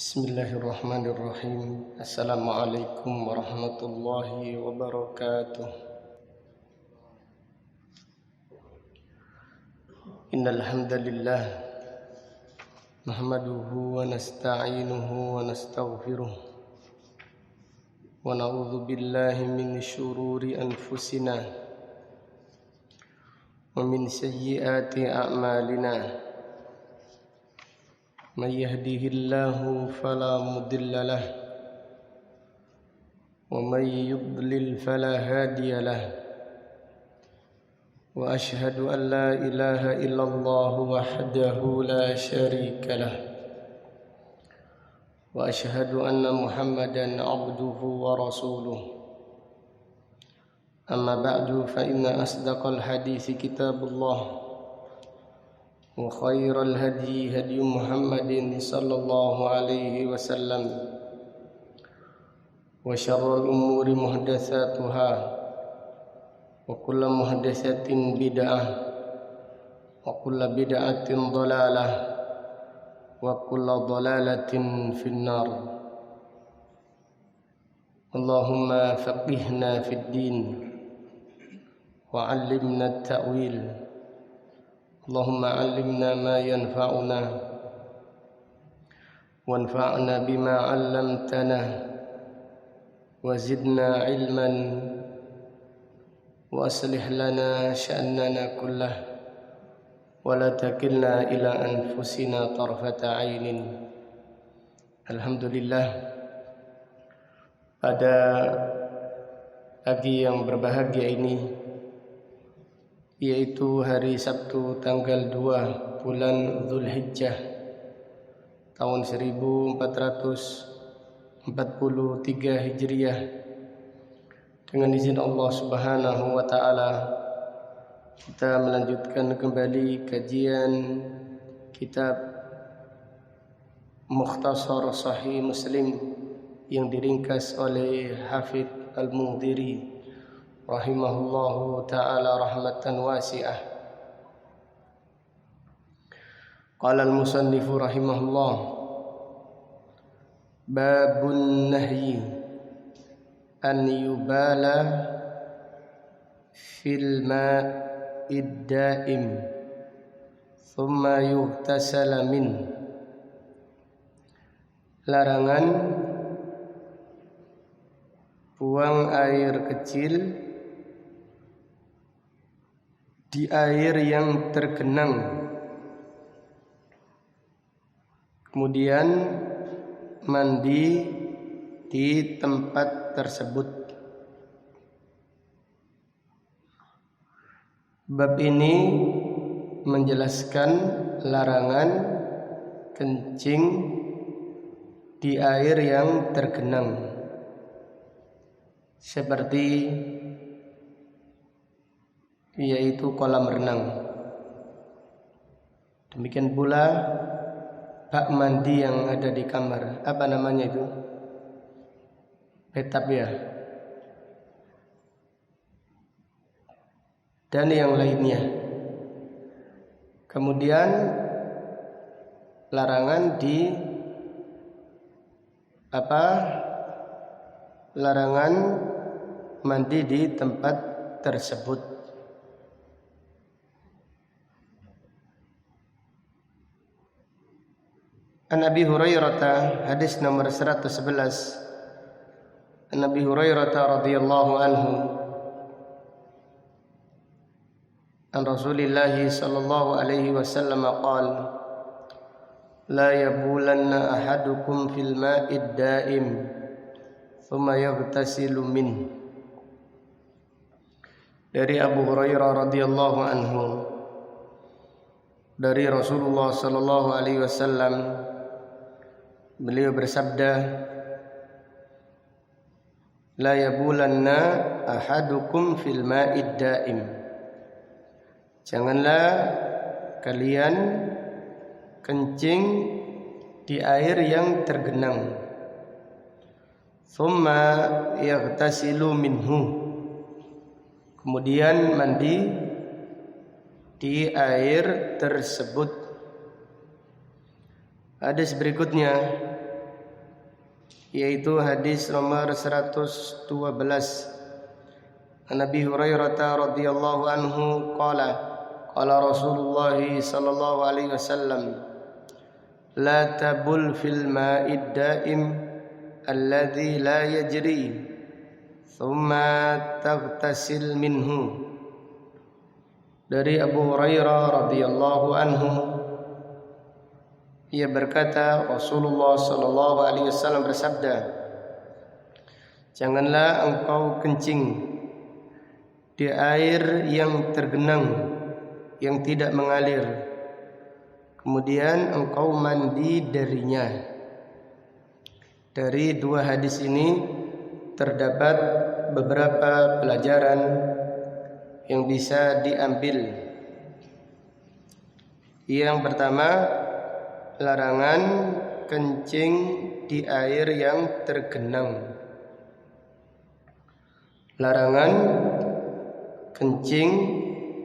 Bismillahirrahmanirrahim. Assalamualaikum warahmatullahi wabarakatuh. Innal hamdalillah nahmaduhu wa nasta'inuhu wa nastaghfiruh wa na'udzu billahi min syururi anfusina wa min sayyiati a'malina. من يهده الله فلا مضل له ومن يضلل فلا هادي له وأشهد أن لا إله إلا الله وحده لا شريك له وأشهد أن محمدا عبده ورسوله أما بعد فإن أصدق الحديث كتاب الله وخير الهدي هدي محمد صلى الله عليه وسلم وشر الأمور محدثاتها وكل محدثة بدعة وكل بدعة ضلالة وكل ضلالة في النار. اللهم فقهنا في الدين وعلمنا التأويل. اللهم علمنا ما ينفعنا وانفعنا بما علمتنا وزدنا علما وأصلح لنا شأننا كله ولا تكلنا إلى أنفسنا طرفة عين. Alhamdulillah, pada pagi yang berbahagia ini, yaitu hari Sabtu tanggal 2 bulan Dzulhijjah tahun 1443 Hijriah, dengan izin Allah Subhanahu wa taala kita melanjutkan kembali kajian kitab Mukhtasar Sahih Muslim yang diringkas oleh Hafidz Al-Mundhiri rahimahullahu ta'ala rahmatan wasi'ah. Qala al-musannifu rahimahullah, babun nahyi an yubala fil ma'id da'im thumma yughtasala min. Larangan buang air kecil di air yang tergenang, kemudian mandi di tempat tersebut. Bab ini menjelaskan larangan kencing di air yang tergenang, seperti yaitu kolam renang. Demikian pula bak mandi yang ada di kamar, apa namanya itu? Bathtub ya. Dan yang lainnya. Kemudian larangan di larangan mandi di tempat tersebut. An Abi Hurairah, hadis nomor 111. An Abi Hurairah radhiyallahu anhu an Rasulillah sallallahu alaihi wasallam qala la yabulanna ahadukum fil ma'id da'im thumma yaghtasilu min. Dari Abu Hurairah radhiyallahu anhu, dari Rasulullah sallallahu alaihi wasallam, beliau bersabda, la yabulanna ahadukum fil ma'id da'im. Janganlah kalian kencing di air yang tergenang. Thumma yaghtasilu minhu. Kemudian mandi di air tersebut. Hadis berikutnya yaitu hadis nomor 112. An Abi Hurairah radhiyallahu anhu qala Rasulullah sallallahu alaihi wasallam la tabul fil ma'id daim alladhi la yajri thumma taghtasil minhu. Dari Abu Hurairah radhiyallahu anhu, ia berkata, Rasulullah sallallahu alaihi wasallam bersabda, janganlah engkau kencing di air yang tergenang, yang tidak mengalir, kemudian engkau mandi darinya. Dari dua hadis ini terdapat beberapa pelajaran yang bisa diambil. Yang pertama, larangan kencing di air yang tergenang. Larangan kencing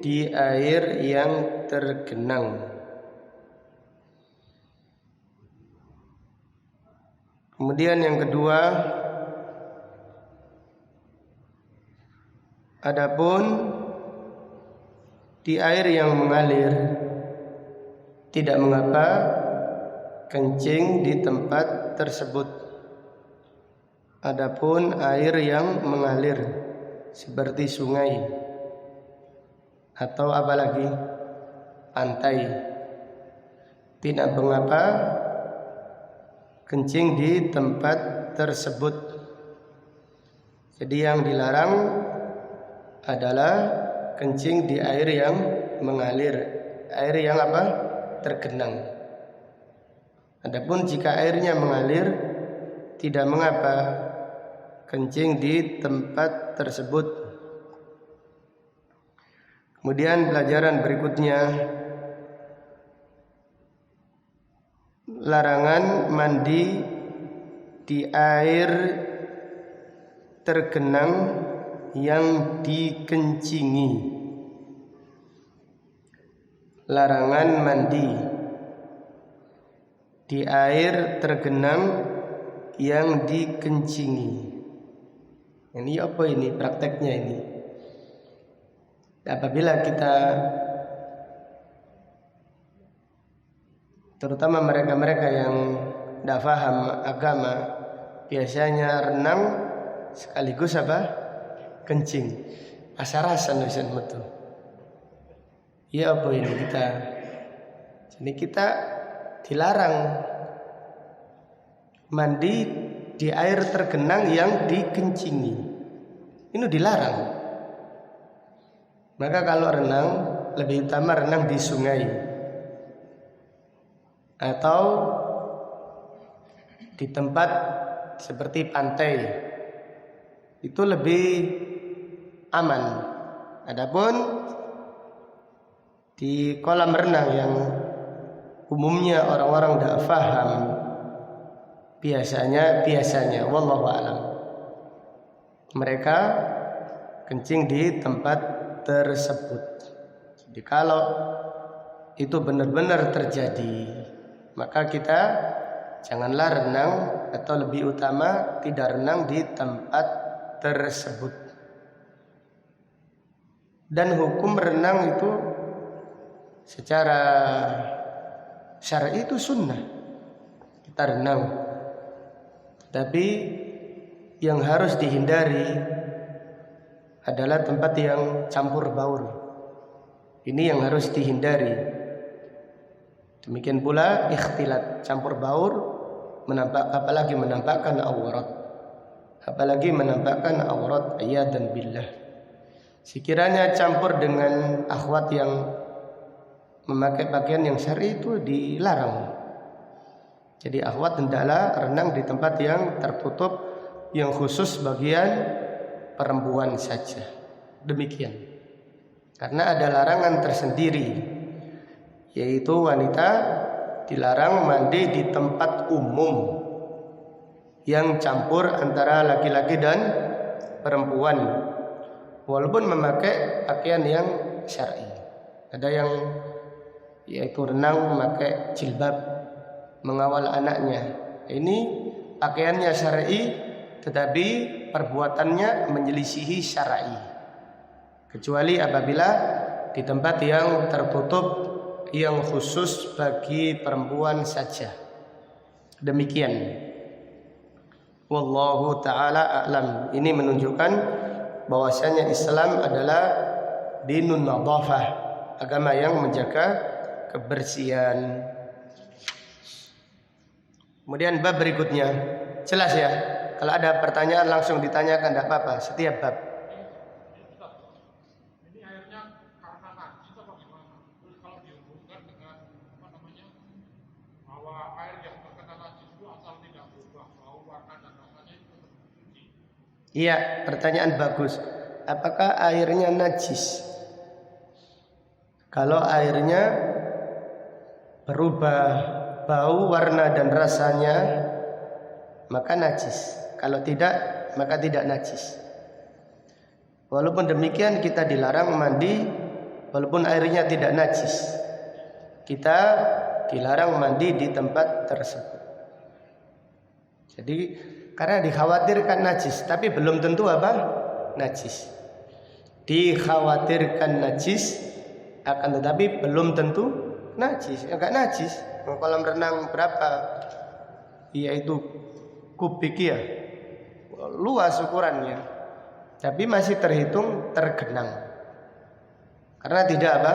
di air yang tergenang. Kemudian yang kedua, adapun di air yang mengalir tidak mengapa kencing di tempat tersebut. Adapun air yang mengalir seperti sungai atau apalagi pantai, tidak mengapa kencing di tempat tersebut. Jadi yang dilarang adalah kencing di air yang mengalir, air yang apa? Tergenang. Adapun jika airnya mengalir, tidak mengapa kencing di tempat tersebut. Kemudian pelajaran berikutnya, larangan mandi di air tergenang yang dikencingi. Larangan mandi di air tergenang yang dikencingi. Ini apa ini prakteknya ini? Apabila kita, terutama mereka-mereka yang tidak paham agama, biasanya renang sekaligus apa? Kencing. Asarasan usan betul. Ya apa ini kita? Jadi kita dilarang mandi di air tergenang yang dikencingi. Ini dilarang. Maka kalau renang, lebih utama renang di sungai atau di tempat seperti pantai, itu lebih aman. Adapun di kolam renang yang umumnya orang-orang tidak paham, biasanya wallahu a'lam, mereka kencing di tempat tersebut. Jadi kalau itu benar-benar terjadi, maka kita janganlah renang, atau lebih utama tidak renang di tempat tersebut. Dan hukum renang itu secara syar'i itu sunnah, kita renang. Tapi yang harus dihindari adalah tempat yang campur baur. Ini yang harus dihindari. Demikian pula ikhtilat, campur baur, apalagi menampakkan aurat. Apalagi menampakkan aurat, iyadzan billah. Sekiranya campur dengan akhwat yang memakai pakaian yang syar'i itu dilarang. Jadi akhwat hendaklah renang di tempat yang tertutup, yang khusus bagian perempuan saja. Demikian. Karena ada larangan tersendiri, yaitu wanita dilarang mandi di tempat umum yang campur antara laki-laki dan perempuan, walaupun memakai pakaian yang syar'i. Ada yang yaitu renang memakai jilbab, mengawal anaknya. Ini pakaiannya syar'i tetapi perbuatannya menyelisihi syar'i, kecuali apabila di tempat yang tertutup yang khusus bagi perempuan saja. Demikian. Wallahu ta'ala a'lam. Ini menunjukkan bahwasanya Islam adalah dinun nadhafah, agama yang menjaga kebersihan. Kemudian bab berikutnya, jelas ya. Kalau ada pertanyaan langsung ditanyakan, tidak apa-apa. Setiap bab. Ini airnya karena najis atau gimana? Terus kalau dihubungkan dengan bahwa air yang terkena najis itu asal tidak berubah bau, warna dan rasanya itu tetap suci. Iya, pertanyaan bagus. Apakah airnya najis? Kalau airnya berubah bau, warna dan rasanya, maka najis. Kalau tidak, maka tidak najis. Walaupun demikian kita dilarang mandi walaupun airnya tidak najis. Kita dilarang mandi di tempat tersebut. Jadi karena dikhawatirkan najis, tapi belum tentu apa? Najis. Dikhawatirkan najis, akan tetapi belum tentu najis. Enggak najis. Kolam renang berapa? Yaitu kubik ya, luas ukurannya, tapi masih terhitung tergenang karena tidak apa?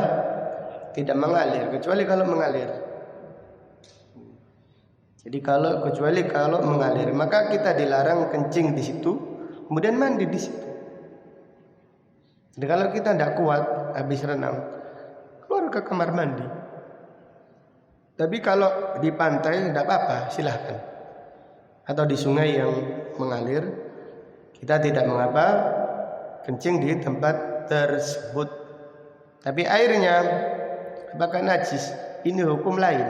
Tidak mengalir, kecuali kalau mengalir. Jadi kecuali kalau mengalir, maka kita dilarang kencing di situ, kemudian mandi di situ. Jadi kalau kita tidak kuat habis renang, keluar ke kamar mandi. Tapi kalau di pantai tidak apa-apa, silahkan. Atau di sungai yang mengalir, kita tidak mengapa kencing di tempat tersebut. Tapi airnya apakah najis? Ini hukum lain.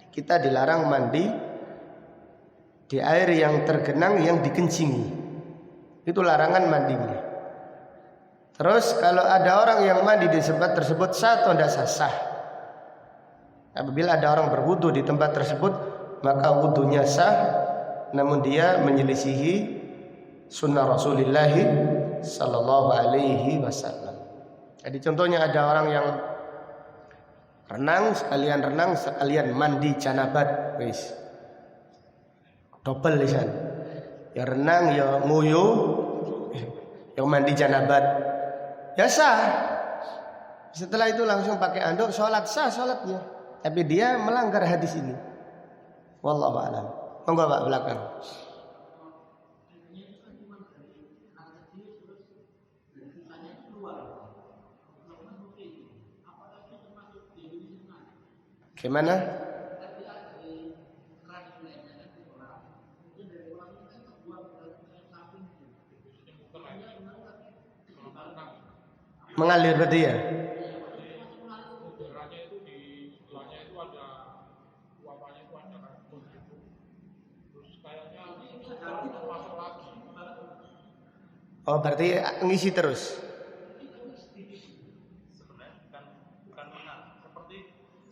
Kita dilarang mandi di air yang tergenang yang dikencingi. Itu larangan mandinya. Terus kalau ada orang yang mandi di tempat tersebut sah atau tidak sah? Apabila ada orang berwudu di tempat tersebut, maka wudunya sah, namun dia menyelisihi sunnah Rasulullah sallallahu alaihi wasallam. Jadi contohnya ada orang yang renang sekalian mandi janabat, guys. Double lisan. Ya renang, ya nguyu, yang mandi janabat. Ya sah. Setelah itu langsung pakai anduk, sholat sah sholatnya. Tapi dia melanggar hadis ini. Wallahu a'lam. Monggo Pak belakang. Gimana? Mengalir berarti ya? Udaranya itu di sebelahnya itu ada uapannya itu ada karbon gitu. Terus kayaknya masuk lagi. Oh berarti ngisi terus. Sebenarnya bukan mengalir, seperti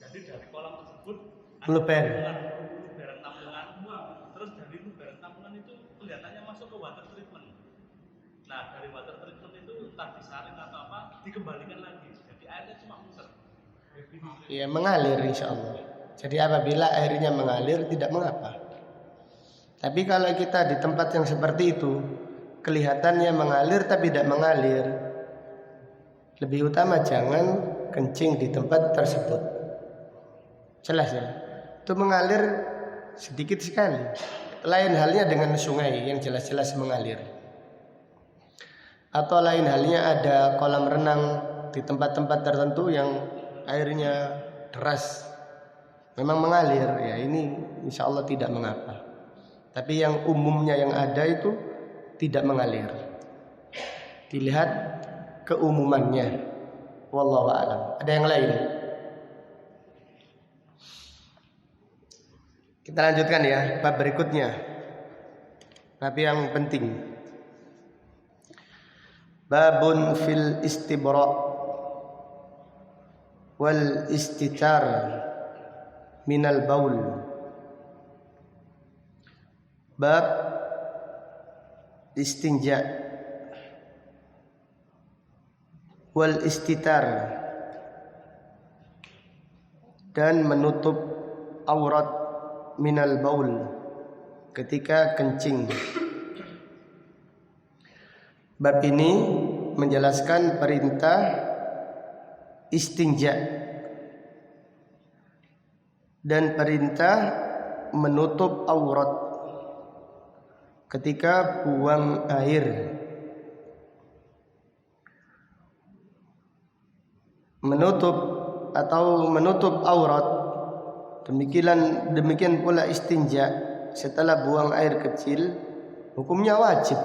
jadi dari kolam tersebut Luber. luberan tampungan, terus dari luberan tampungan itu kelihatannya masuk ke water treatment. Nah dari water treatment itu entah disaring atau apa dikembalikan lagi, jadi airnya cuma muter. Ya mengalir insya Allah. Jadi apabila airnya mengalir tidak mengapa. Tapi kalau kita di tempat yang seperti itu kelihatannya mengalir tapi tidak mengalir, lebih utama jangan kencing di tempat tersebut. Jelas ya? Itu mengalir sedikit sekali. Lain halnya dengan sungai yang jelas-jelas mengalir. Atau lain halnya ada kolam renang di tempat-tempat tertentu yang airnya deras, memang mengalir, ya ini insya Allah tidak mengapa. Tapi yang umumnya yang ada itu tidak mengalir. Dilihat keumumannya. Wallahu a'lam. Ada yang lain? Kita lanjutkan ya bab berikutnya. Bab yang penting. Babun fil istibra' wal istitar minal baul. Bab istinja wal istitar, dan menutup aurat minal baul ketika kencing. Bab ini menjelaskan perintah istinja dan perintah menutup aurat ketika buang air. Menutup aurat, demikian pula istinja setelah buang air kecil, hukumnya wajib.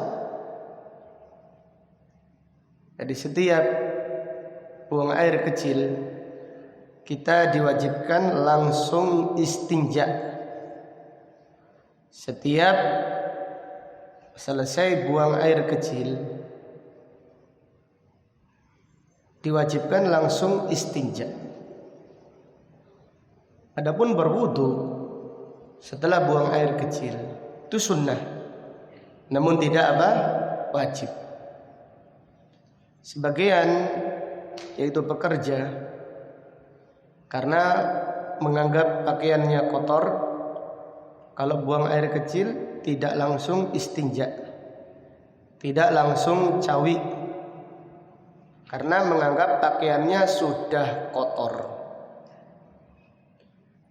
Jadi setiap buang air kecil kita diwajibkan langsung istinja. Setiap selesai buang air kecil diwajibkan langsung istinja. Adapun berwudu setelah buang air kecil itu sunnah, namun tidak wajib. Sebagian yaitu pekerja karena menganggap pakaiannya kotor, kalau buang air kecil tidak langsung istinja, tidak langsung cawi, karena menganggap pakaiannya sudah kotor.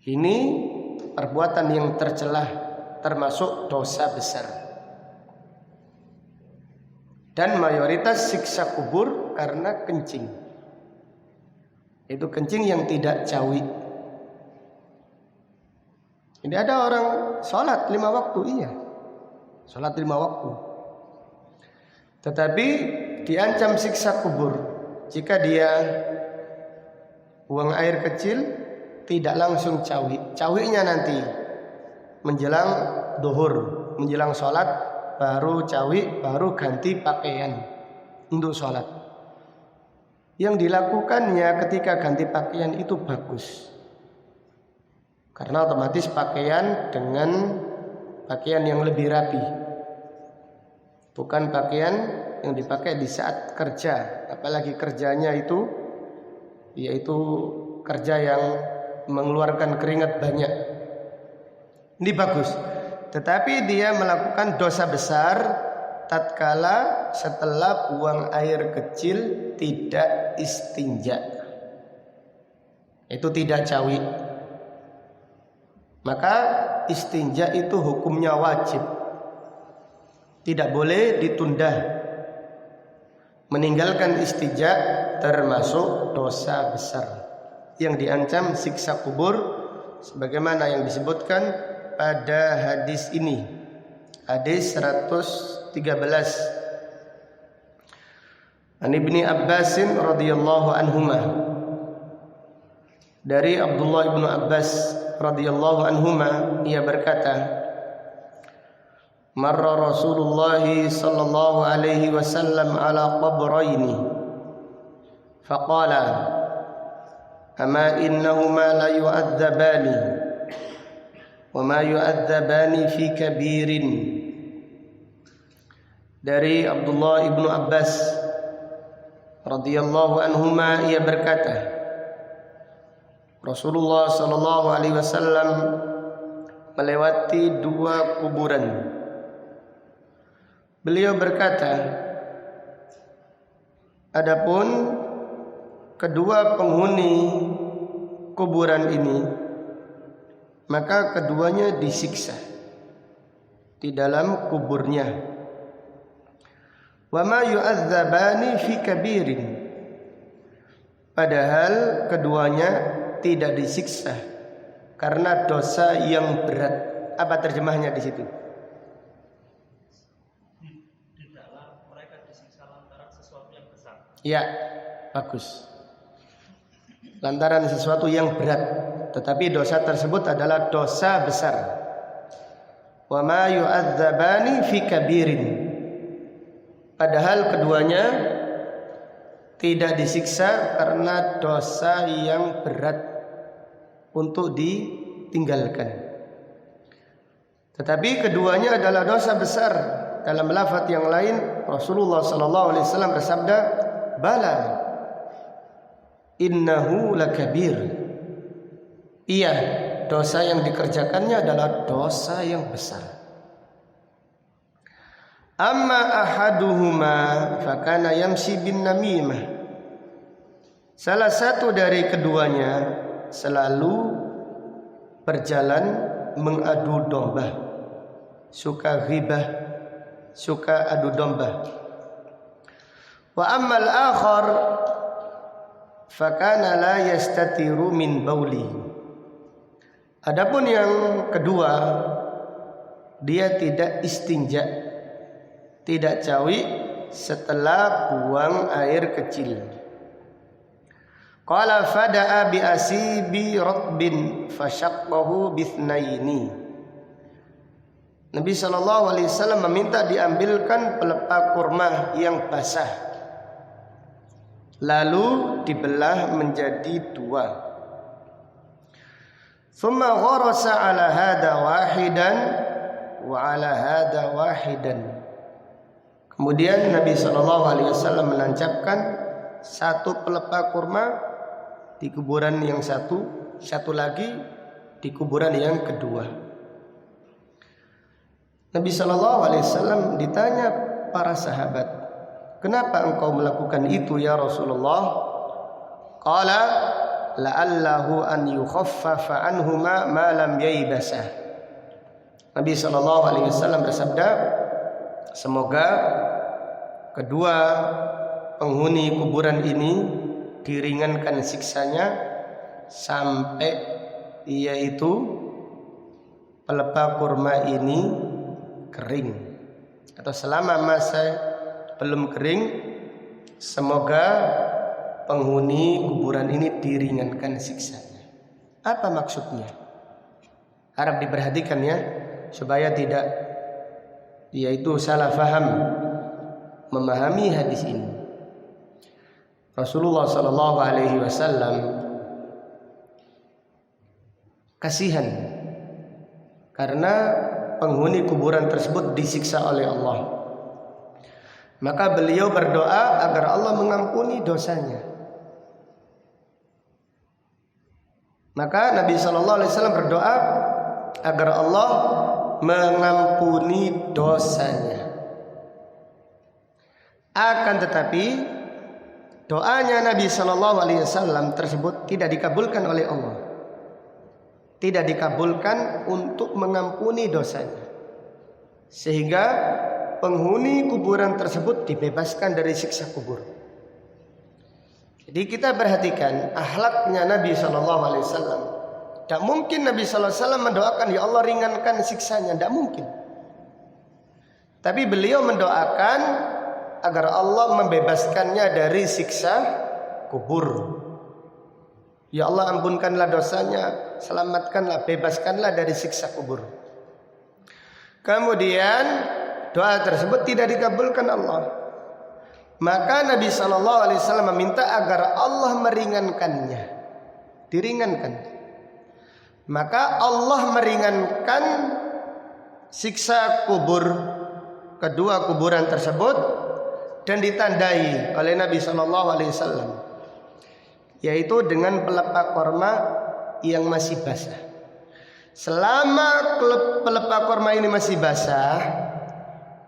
Ini perbuatan yang tercelah, termasuk dosa besar. Dan mayoritas siksa kubur karena kencing. Itu kencing yang tidak cawi. Ini ada orang sholat 5 waktu, iya, sholat 5 waktu, tetapi diancam siksa kubur jika dia buang air kecil tidak langsung cawi. Cawinya nanti menjelang duhur, menjelang sholat baru cawi, baru ganti pakaian untuk sholat. Yang dilakukannya ketika ganti pakaian itu bagus, karena otomatis pakaian dengan pakaian yang lebih rapi, bukan pakaian yang dipakai di saat kerja, apalagi kerjanya itu yaitu kerja yang mengeluarkan keringat banyak. Ini bagus, tetapi dia melakukan dosa besar tatkala setelah buang air kecil tidak istinja, itu tidak cawi. Maka istinja itu hukumnya wajib, tidak boleh ditunda. Meninggalkan istinja termasuk dosa besar yang diancam siksa kubur, sebagaimana yang disebutkan pada hadis ini, hadis 113. An Ibni Abbasin radhiyallahu anhuma, dari Abdullah ibnu Abbas radhiyallahu anhuma, ia berkata, marra Rasulullah sallallahu alaihi wasallam ala qabraini faqala ama innahuma la yu'adzabani wa ma yu'adzabani fi kabirin. Dari Abdullah ibnu Abbas radhiyallahu anhuma, ia berkata, Rasulullah sallallahu alaihi wasallam melewati 2 kuburan. Beliau berkata, adapun kedua penghuni kuburan ini, maka keduanya disiksa di dalam kuburnya. Wa ma yu'adzabani fi kabirin, padahal keduanya tidak disiksa karena dosa yang berat. Apa terjemahnya di situ? Tidaklah mereka disiksa lantaran sesuatu yang besar. Ya, bagus. Lantaran sesuatu yang berat, tetapi dosa tersebut adalah dosa besar. Wa ma yu'adzabani fi kabirin, padahal keduanya tidak disiksa karena dosa yang berat untuk ditinggalkan. Tetapi keduanya adalah dosa besar. Dalam lafaz yang lain Rasulullah sallallahu alaihi wasallam bersabda, "Bala innahu lakabir." Iya, dosa yang dikerjakannya adalah dosa yang besar. Amma ahaduhuma fakana yamshi bin namimah. Salah satu dari keduanya selalu berjalan mengadu domba, suka ghibah, suka adu domba. Wa ammal akhar fakana la yastatiru min bauli. Adapun yang kedua, dia tidak istinja, tidak cawi setelah buang air kecil. Qala fada'a bi asibi ratbin fashaqqahu bithnaini. Nabi sallallahu alaihi wasallam meminta diambilkan pelepah kurma yang basah, lalu dibelah menjadi dua. Thumma gharasa ala hada wahidan wa ala hada wahidan. Kemudian Nabi sallallahu alaihi wasallam menancapkan satu pelepah kurma di kuburan yang satu lagi di kuburan yang kedua. Nabi sallallahu alaihi wasallam ditanya para sahabat, "Kenapa engkau melakukan itu ya Rasulullah?" Qala la'allahu an yukhaffafa anhuma ma lam yaibasa. Nabi sallallahu alaihi wasallam bersabda, semoga kedua penghuni kuburan ini diringankan siksanya sampai yaitu pelepah kurma ini kering, atau selama masa belum kering, semoga penghuni kuburan ini diringankan siksanya. Apa maksudnya? Harap diperhatikan ya, supaya tidak yaitu salah faham memahami hadis ini. Rasulullah sallallahu alaihi wasallam kasihan karena penghuni kuburan tersebut disiksa oleh Allah. Maka beliau berdoa agar Allah mengampuni dosanya. Maka Nabi sallallahu alaihi wasallam berdoa agar Allah mengampuni dosanya. Akan tetapi doanya Nabi sallallahu alaihi wasallam tersebut tidak dikabulkan oleh Allah. Tidak dikabulkan untuk mengampuni dosanya. Sehingga penghuni kuburan tersebut dibebaskan dari siksa kubur. Jadi kita perhatikan akhlaknya Nabi sallallahu alaihi wasallam. Tidak mungkin Nabi sallallahu alaihi wasallam mendoakan, "Ya Allah, ringankan siksanya." Tidak mungkin. Tapi beliau mendoakan agar Allah membebaskannya dari siksa kubur. Ya Allah, ampunkanlah dosanya, selamatkanlah, bebaskanlah dari siksa kubur. Kemudian doa tersebut tidak dikabulkan Allah. Maka Nabi sallallahu alaihi wasallam meminta agar Allah meringankannya, diringankan. Maka Allah meringankan siksa kubur kedua kuburan tersebut, dan ditandai oleh Nabi sallallahu alaihi wasallam, yaitu dengan pelepah korma yang masih basah. Selama pelepah korma ini masih basah,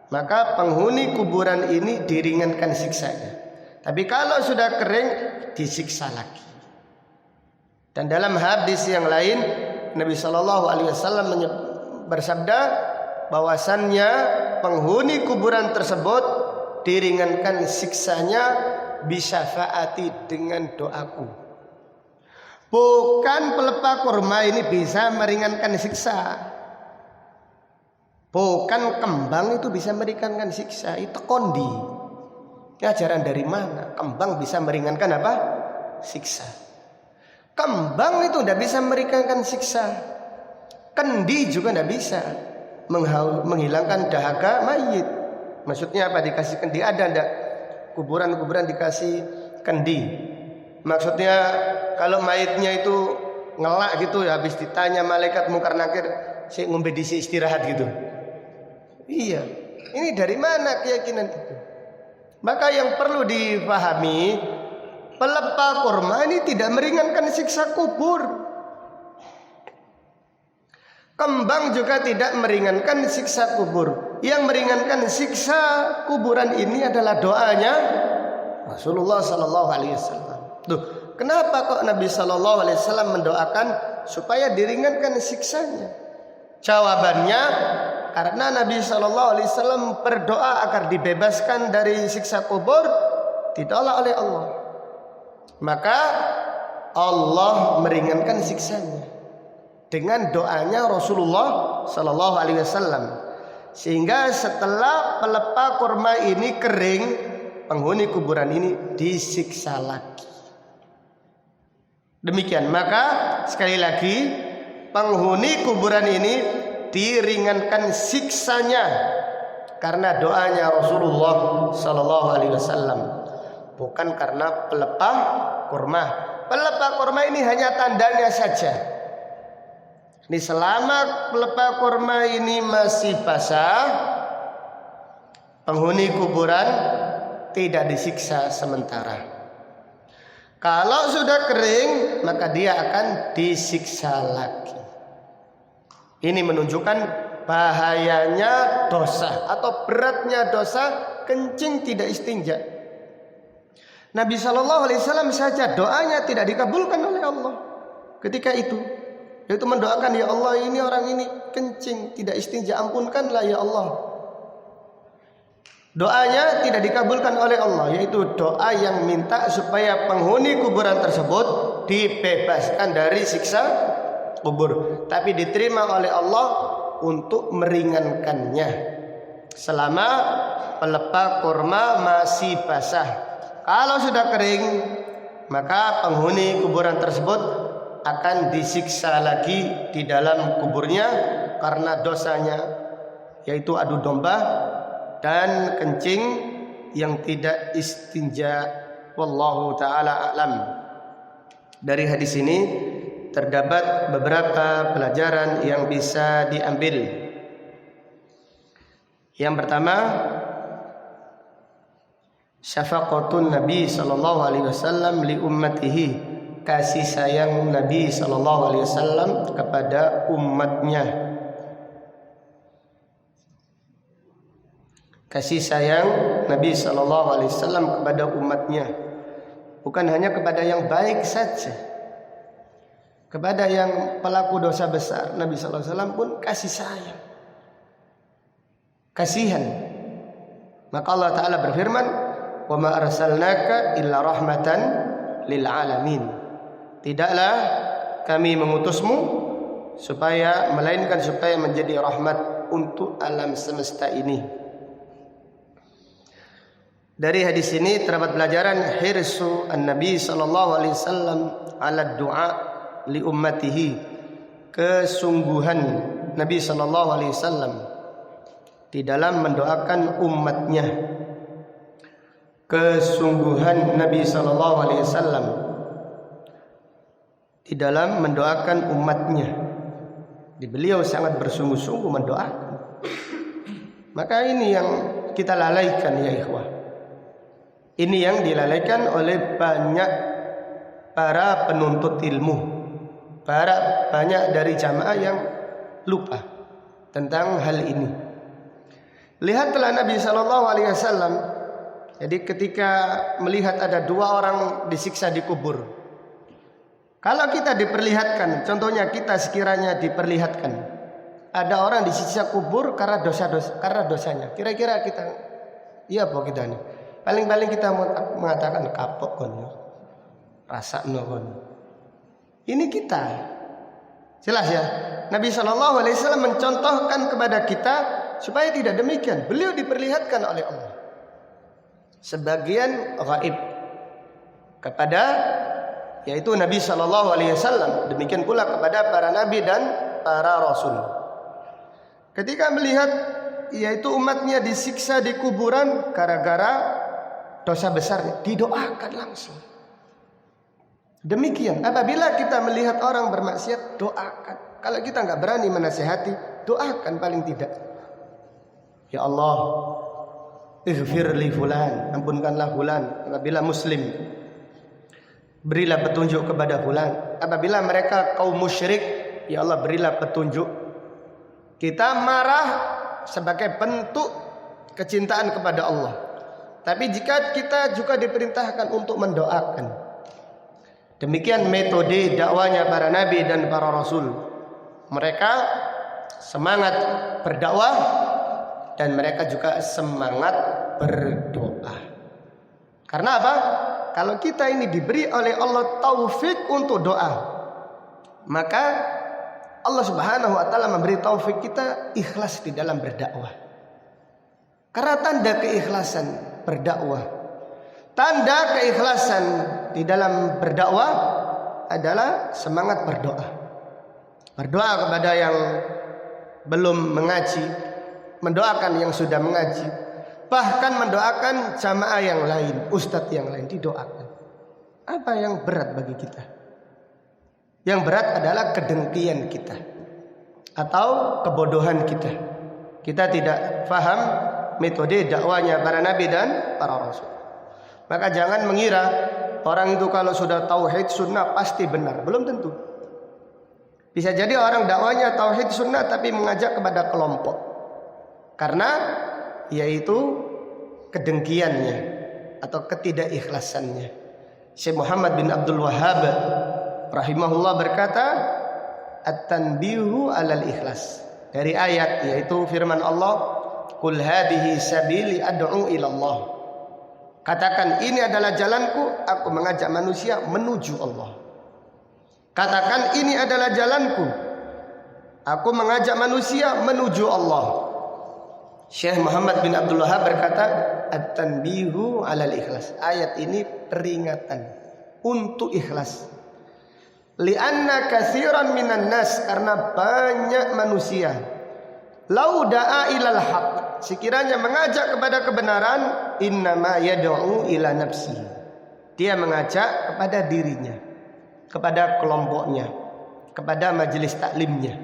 maka penghuni kuburan ini diringankan siksanya. Tapi kalau sudah kering, disiksa lagi. Dan dalam hadis yang lain, Nabi sallallahu alaihi wasallam bersabda bahwasannya penghuni kuburan tersebut diringankan siksanya bisyafaati, dengan doaku. Bukan pelepah kurma ini bisa meringankan siksa. Bukan kembang itu bisa meringankan siksa. Itu kondi. Ini ajaran dari mana? Kembang bisa meringankan apa? Siksa. Kembang itu tidak bisa meringankan siksa. Kendi juga tidak bisa menghilangkan dahaga mayit. Maksudnya apa? Dikasih kendi? Ada enggak kuburan-kuburan dikasih kendi? Maksudnya kalau mayitnya itu ngelak gitu ya, habis ditanya malaikat mungkar nakir, saya ngombe disi istirahat gitu. Iya, ini dari mana keyakinan itu? Maka yang perlu dipahami, pelepah kurma ini tidak meringankan siksa kubur. Kembang juga tidak meringankan siksa kubur. Yang meringankan siksa kuburan ini adalah doanya Rasulullah Sallallahu Alaihi Wasallam. Tuh, kenapa kok Nabi Sallallahu Alaihi Wasallam mendoakan supaya diringankan siksanya? Jawabannya, karena Nabi Sallallahu Alaihi Wasallam berdoa agar dibebaskan dari siksa kubur, ditolak oleh Allah. Maka Allah meringankan siksanya dengan doanya Rasulullah Sallallahu Alaihi Wasallam. Sehingga setelah pelepah kurma ini kering, penghuni kuburan ini disiksa lagi. Demikian, maka sekali lagi penghuni kuburan ini diringankan siksanya karena doanya Rasulullah Sallallahu Alaihi Wasallam, bukan karena pelepah kurma. Pelepah kurma ini hanya tandanya saja. Ini selama pelepah kurma ini masih basah, penghuni kuburan tidak disiksa sementara. Kalau sudah kering, maka dia akan disiksa lagi. Ini menunjukkan bahayanya dosa atau beratnya dosa kencing tidak istinja. Nabi Shallallahu Alaihi Wasallam saja doanya tidak dikabulkan oleh Allah ketika itu. Yaitu mendoakan, ya Allah, ini orang ini kencing tidak istinja, ampunkanlah ya Allah. Doanya tidak dikabulkan oleh Allah, yaitu doa yang minta supaya penghuni kuburan tersebut dibebaskan dari siksa kubur, tapi diterima oleh Allah untuk meringankannya selama pelepah kurma masih basah. Kalau sudah kering, maka penghuni kuburan tersebut akan disiksa lagi di dalam kuburnya karena dosanya, yaitu adu domba dan kencing yang tidak istinja. Wallahu ta'ala a'lam. Dari hadis ini terdapat beberapa pelajaran yang bisa diambil. Yang pertama, syafaqatun Nabi sallallahu alaihi wasallam li ummatihi, kasih sayang Nabi sallallahu alaihi wasallam kepada umatnya. Kasih sayang Nabi sallallahu alaihi wasallam kepada umatnya bukan hanya kepada yang baik saja, kepada yang pelaku dosa besar Nabi sallallahu alaihi wasallam pun kasih sayang, kasihan. Maka Allah Ta'ala berfirman, wa ma arsalnaka illa rahmatan lil alamin. Tidaklah kami mengutusmu melainkan supaya menjadi rahmat untuk alam semesta ini. Dari hadis ini terdapat pelajaran hirsu an-nabi sallallahu alaihi wasallam ala du'a li ummatihi, kesungguhan Nabi sallallahu alaihi wasallam di dalam mendoakan umatnya. Kesungguhan Nabi sallallahu alaihi wasallam di dalam mendoakan umatnya. Beliau sangat bersungguh-sungguh mendoakan. Maka ini yang kita lalaikan ya ikhwah. Ini yang dilalaikan oleh banyak para penuntut ilmu, banyak dari jamaah yang lupa tentang hal ini. Lihatlah Nabi sallallahu alaihi wasallam. Jadi ketika melihat ada dua orang disiksa di kubur, kalau kita diperlihatkan, contohnya kita sekiranya diperlihatkan ada orang disiksa kubur karena dosanya, kira-kira kita, iya apa kita nih? Paling-paling kita mengatakan kapok kon, rasa kon. Ini kita, jelas ya. Nabi Shallallahu Alaihi Wasallam mencontohkan kepada kita supaya tidak demikian. Beliau diperlihatkan oleh Allah sebagian gaib kepada, yaitu Nabi Shallallahu Alaihi Wasallam. Demikian pula kepada para nabi dan para rasul. Ketika melihat yaitu umatnya disiksa di kuburan gara-gara dosa besarnya, didoakan langsung. Demikian apabila kita melihat orang bermaksiat, doakan. Kalau kita nggak berani menasihati, doakan paling tidak. Ya Allah, ighfir li fulan, ampunkanlah fulan. Apabila muslim, berilah petunjuk kepada fulan. Apabila mereka kaum musyrik, ya Allah berilah petunjuk. Kita marah sebagai bentuk kecintaan kepada Allah. Tapi jika kita juga diperintahkan untuk mendoakan, demikian metode dakwanya para nabi dan para rasul. Mereka semangat berdakwah dan mereka juga semangat berdoa. Karena apa? Kalau kita ini diberi oleh Allah taufik untuk doa, maka Allah Subhanahu wa taala memberi taufik kita ikhlas di dalam berdakwah. Karena tanda keikhlasan berdakwah, tanda keikhlasan di dalam berdakwah adalah semangat berdoa. Berdoa kepada yang belum mengaji, mendoakan yang sudah mengaji, bahkan mendoakan jamaah yang lain, ustadz yang lain, didoakan. Apa yang berat bagi kita? Yang berat adalah kedengkian kita atau kebodohan kita. Kita tidak paham metode dakwanya para nabi dan para rasul. Maka jangan mengira orang itu kalau sudah tauhid sunnah pasti benar. Belum tentu. Bisa jadi orang dakwanya tauhid sunnah tapi mengajak kepada kelompok. Karena yaitu kedengkiannya atau ketidakikhlasannya. Syekh Muhammad bin Abdul Wahhab rahimahullah berkata, at-tanbihu 'alal ikhlas. Dari ayat yaitu firman Allah, "Qul hadhihi sabili ad'u ila Allah." Katakan ini adalah jalanku, aku mengajak manusia menuju Allah. Katakan ini adalah jalanku, aku mengajak manusia menuju Allah. Syekh Muhammad bin Abdul Wahhab berkata, at-tanbihu 'alal ikhlas. Ayat ini peringatan untuk ikhlas. Li'anna katsiran minan nas, karena banyak manusia lau da'a ilal haq, sekiranya mengajak kepada kebenaran, innama yad'u ila nafsi, dia mengajak kepada dirinya, kepada kelompoknya, kepada majelis taklimnya,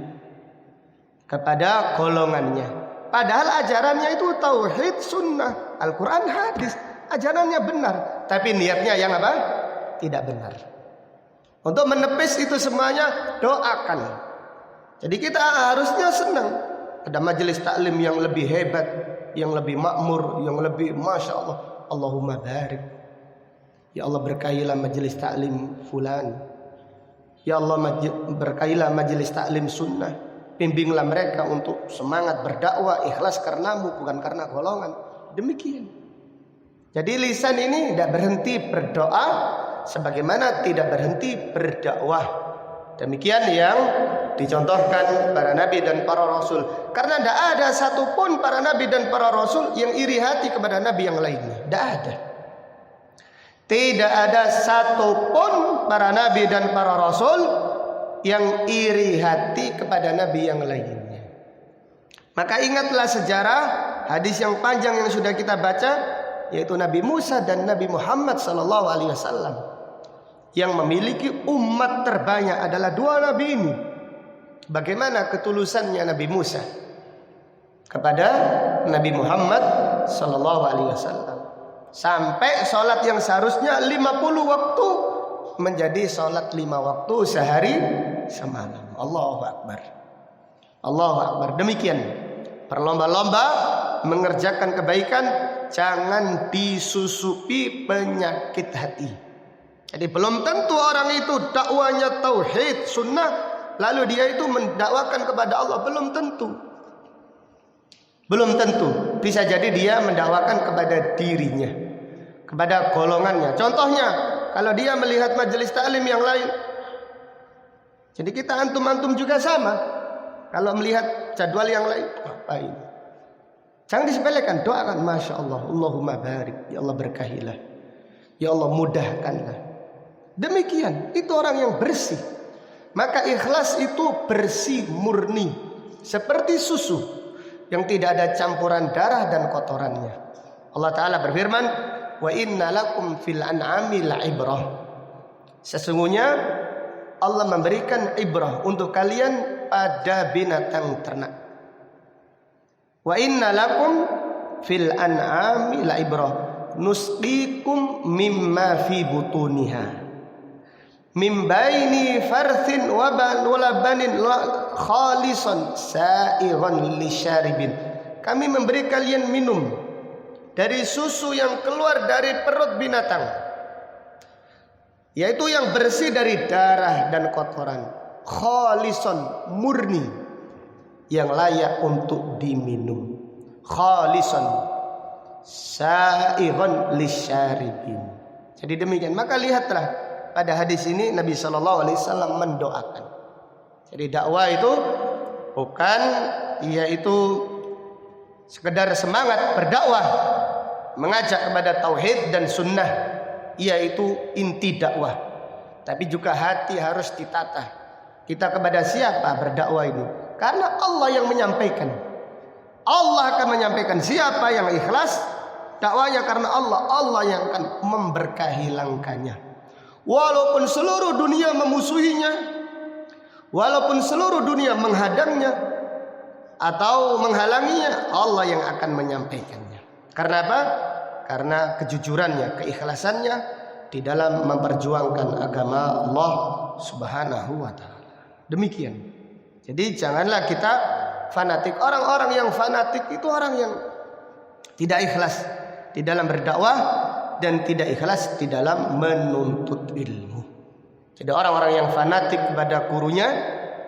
kepada golongannya. Padahal ajarannya itu tauhid sunnah, Al-Quran hadis, ajarannya benar, tapi niatnya yang apa? Tidak benar. Untuk menepis itu semuanya, doakan. Jadi kita harusnya senang ada majelis taklim yang lebih hebat, yang lebih makmur, yang lebih masya Allah. Allahumma barik. Ya Allah berkahilah majelis taklim fulan. Ya Allah berkahilah majelis taklim sunnah. Bimbinglah mereka untuk semangat berdakwah, ikhlas karenamu, bukan karena golongan. Demikian. Jadi lisan ini tidak berhenti berdoa, sebagaimana tidak berhenti berdakwah. Demikian yang dicontohkan para nabi dan para rasul. Karena tidak ada satupun para nabi dan para rasul yang iri hati kepada nabi yang lainnya. Tidak ada. Tidak ada satupun para nabi dan para rasul yang iri hati kepada nabi yang lainnya. Maka ingatlah sejarah hadis yang panjang yang sudah kita baca, yaitu Nabi Musa dan Nabi Muhammad SAW, yang memiliki umat terbanyak adalah dua nabi ini. Bagaimana ketulusannya Nabi Musa kepada Nabi Muhammad SAW, sampai sholat yang seharusnya 50 waktu menjadi sholat 5 waktu sehari semalam. Allahu Akbar. Allahu Akbar. Demikian berlomba-lomba mengerjakan kebaikan, jangan disusupi penyakit hati. Jadi belum tentu orang itu dakwanya tauhid sunnah lalu dia itu mendakwakan kepada Allah, belum tentu. Belum tentu. Bisa jadi dia mendakwakan kepada dirinya, kepada golongannya. Contohnya, kalau dia melihat majelis taklim yang lain, jadi kita antum-antum juga sama. Kalau melihat jadwal yang lain, apa ini? Jangan disepelekan, doakan, masya Allah, Allahumma barik, ya Allah berkahilah, ya Allah mudahkanlah. Demikian, itu orang yang bersih. Maka ikhlas itu bersih murni, seperti susu yang tidak ada campuran darah dan kotorannya. Allah Ta'ala berfirman, wa inna lakum fil an'ami la'ibrah. Sesungguhnya Allah memberikan ibrah untuk kalian pada binatang ternak. Wa inna lakum fil an'ami la ibrah nusqikum mimma fi butuniha min baini farthin wa labanin khalisan sa'iran lisyaribin. Kami memberi kalian minum dari susu yang keluar dari perut binatang, yaitu yang bersih dari darah dan kotoran, khalisan, murni, yang layak untuk diminum, khalisan sa'iran lisyaribin. Jadi demikian. Maka lihatlah pada hadis ini Nabi SAW mendoakan. Jadi dakwah itu bukan yaitu sekedar semangat berdakwah, mengajak kepada tauhid dan sunnah, yaitu inti dakwah. Tapi juga hati harus ditata. Kita kepada siapa berdakwah ini? Karena Allah yang menyampaikan. Allah akan menyampaikan. Siapa yang ikhlas dakwanya karena Allah, Allah yang akan memberkahi langkahnya. Walaupun seluruh dunia memusuhinya, walaupun seluruh dunia menghadangnya atau menghalanginya, Allah yang akan menyampaikannya. Karena apa? Karena kejujurannya, keikhlasannya di dalam memperjuangkan agama Allah Subhanahu wa taala. Demikian. Jadi janganlah kita fanatik. Orang-orang yang fanatik itu orang yang tidak ikhlas di dalam berdakwah dan tidak ikhlas di dalam menuntut ilmu. Jadi orang-orang yang fanatik kepada gurunya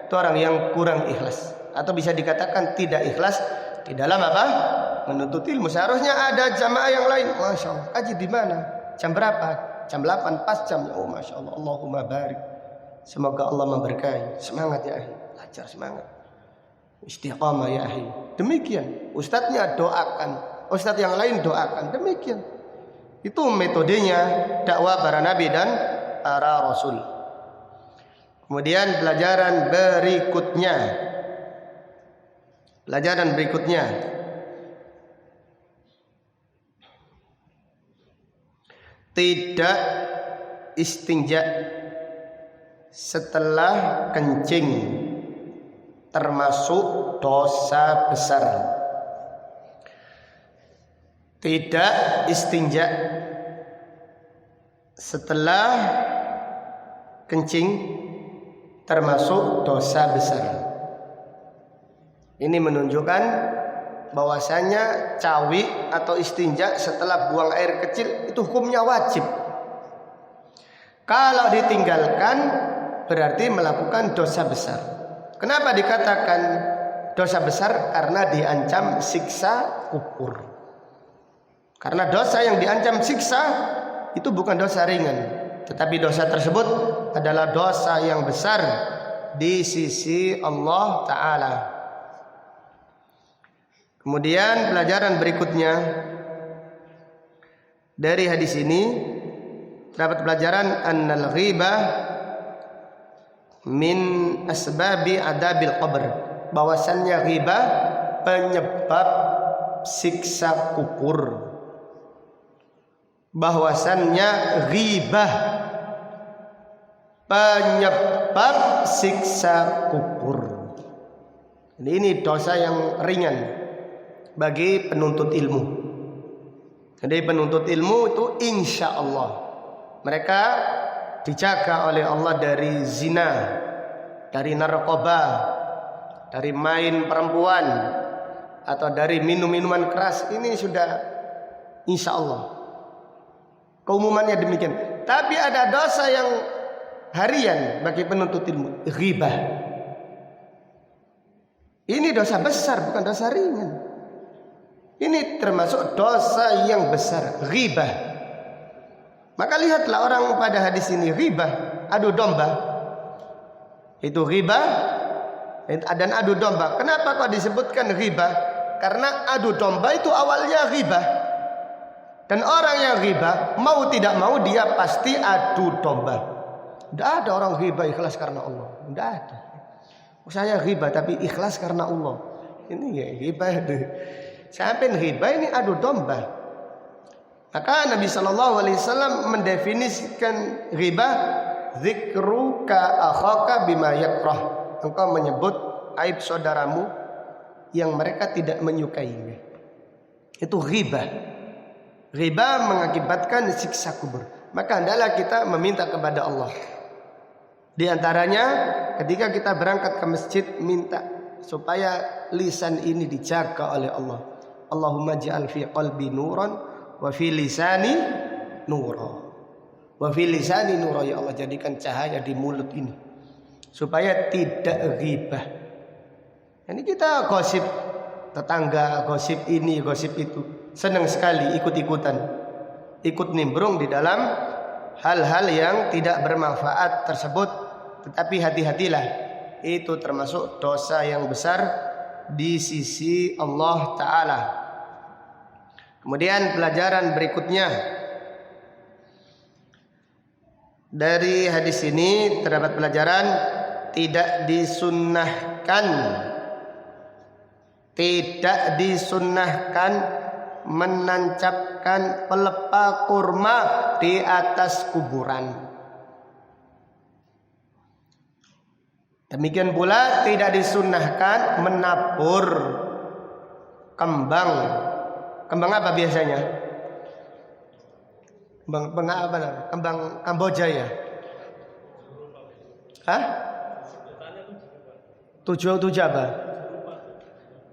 itu orang yang kurang ikhlas, atau bisa dikatakan tidak ikhlas di dalam apa? Menuntut ilmu. Seharusnya ada jamaah yang lain. Masya Allah, kaji di mana? Jam berapa? Jam 8 pas jamnya. Oh Masya Allah, Allahumma barik. Semoga Allah memberkahi. Semangat ya akhi, belajar semangat. Istiqamah ya akhi. Demikian. Ustadznya doakan, ustadz yang lain doakan. Demikian. Itu metodenya dakwah para nabi dan para rasul. Kemudian pelajaran berikutnya. Tidak istinja setelah kencing, termasuk dosa besar. Tidak istinja setelah kencing termasuk dosa besar. Ini menunjukkan bahwasanya cawi atau istinja setelah buang air kecil itu hukumnya wajib. Kalau ditinggalkan berarti melakukan dosa besar. Kenapa dikatakan dosa besar? Karena diancam siksa kubur. Karena dosa yang diancam siksa itu bukan dosa ringan, tetapi dosa tersebut adalah dosa yang besar di sisi Allah Ta'ala. Kemudian pelajaran berikutnya dari hadis ini dapat pelajaran annal ghibah min asbabi adabil qabr, bahwasannya ghibah penyebab siksa kubur. Bahwasannya ghibah penyebab siksa kubur. Ini dosa yang ringan bagi penuntut ilmu. Jadi penuntut ilmu itu insya Allah mereka dijaga oleh Allah dari zina, dari narkoba, dari main perempuan, atau dari minum-minuman keras. Ini sudah insya Allah keumumannya demikian. Tapi ada dosa yang harian bagi penuntut ilmu, ghibah. Ini dosa besar, bukan dosa ringan. Ini termasuk dosa yang besar, ghibah. Maka lihatlah orang pada hadis ini, ghibah, adu domba. Itu ghibah dan adu domba. Kenapa kok disebutkan ghibah? Karena adu domba itu awalnya ghibah. Dan orang yang ghibah mau tidak mau dia pasti adu domba. Tidak ada orang ghibah ikhlas karena Allah. Tidak ada. Saya ghibah tapi ikhlas karena Allah. Ini ya ghibah. Sampai ghibah ini adu domba. Maka Nabi SAW mendefinisikan ghibah dzikruka akhaka bima yakrah. Engkau menyebut aib saudaramu yang mereka tidak menyukai. Itu ghibah. Ghibah mengakibatkan siksa kubur. Maka hendaklah kita meminta kepada Allah. Di antaranya ketika kita berangkat ke masjid, minta supaya lisan ini dijaga oleh Allah. Allahumma ja'al fi qalbi nuran wa fi lisani nura. Wa fi lisani nura, ya Allah, jadikan cahaya di mulut ini supaya tidak ghibah. Ini kita gosip tetangga, gosip ini, gosip itu. Senang sekali ikut-ikutan, ikut nimbrung di dalam hal-hal yang tidak bermanfaat tersebut. Tetapi hati-hatilah, itu termasuk dosa yang besar di sisi Allah Ta'ala. Kemudian pelajaran berikutnya dari hadis ini terdapat pelajaran tidak disunnahkan menancapkan pelepah kurma di atas kuburan. Demikian pula tidak disunnahkan menabur kembang. Kembang apa biasanya? Kembang apa? Kembang Kamboja ya? Hah? Tujuh apa?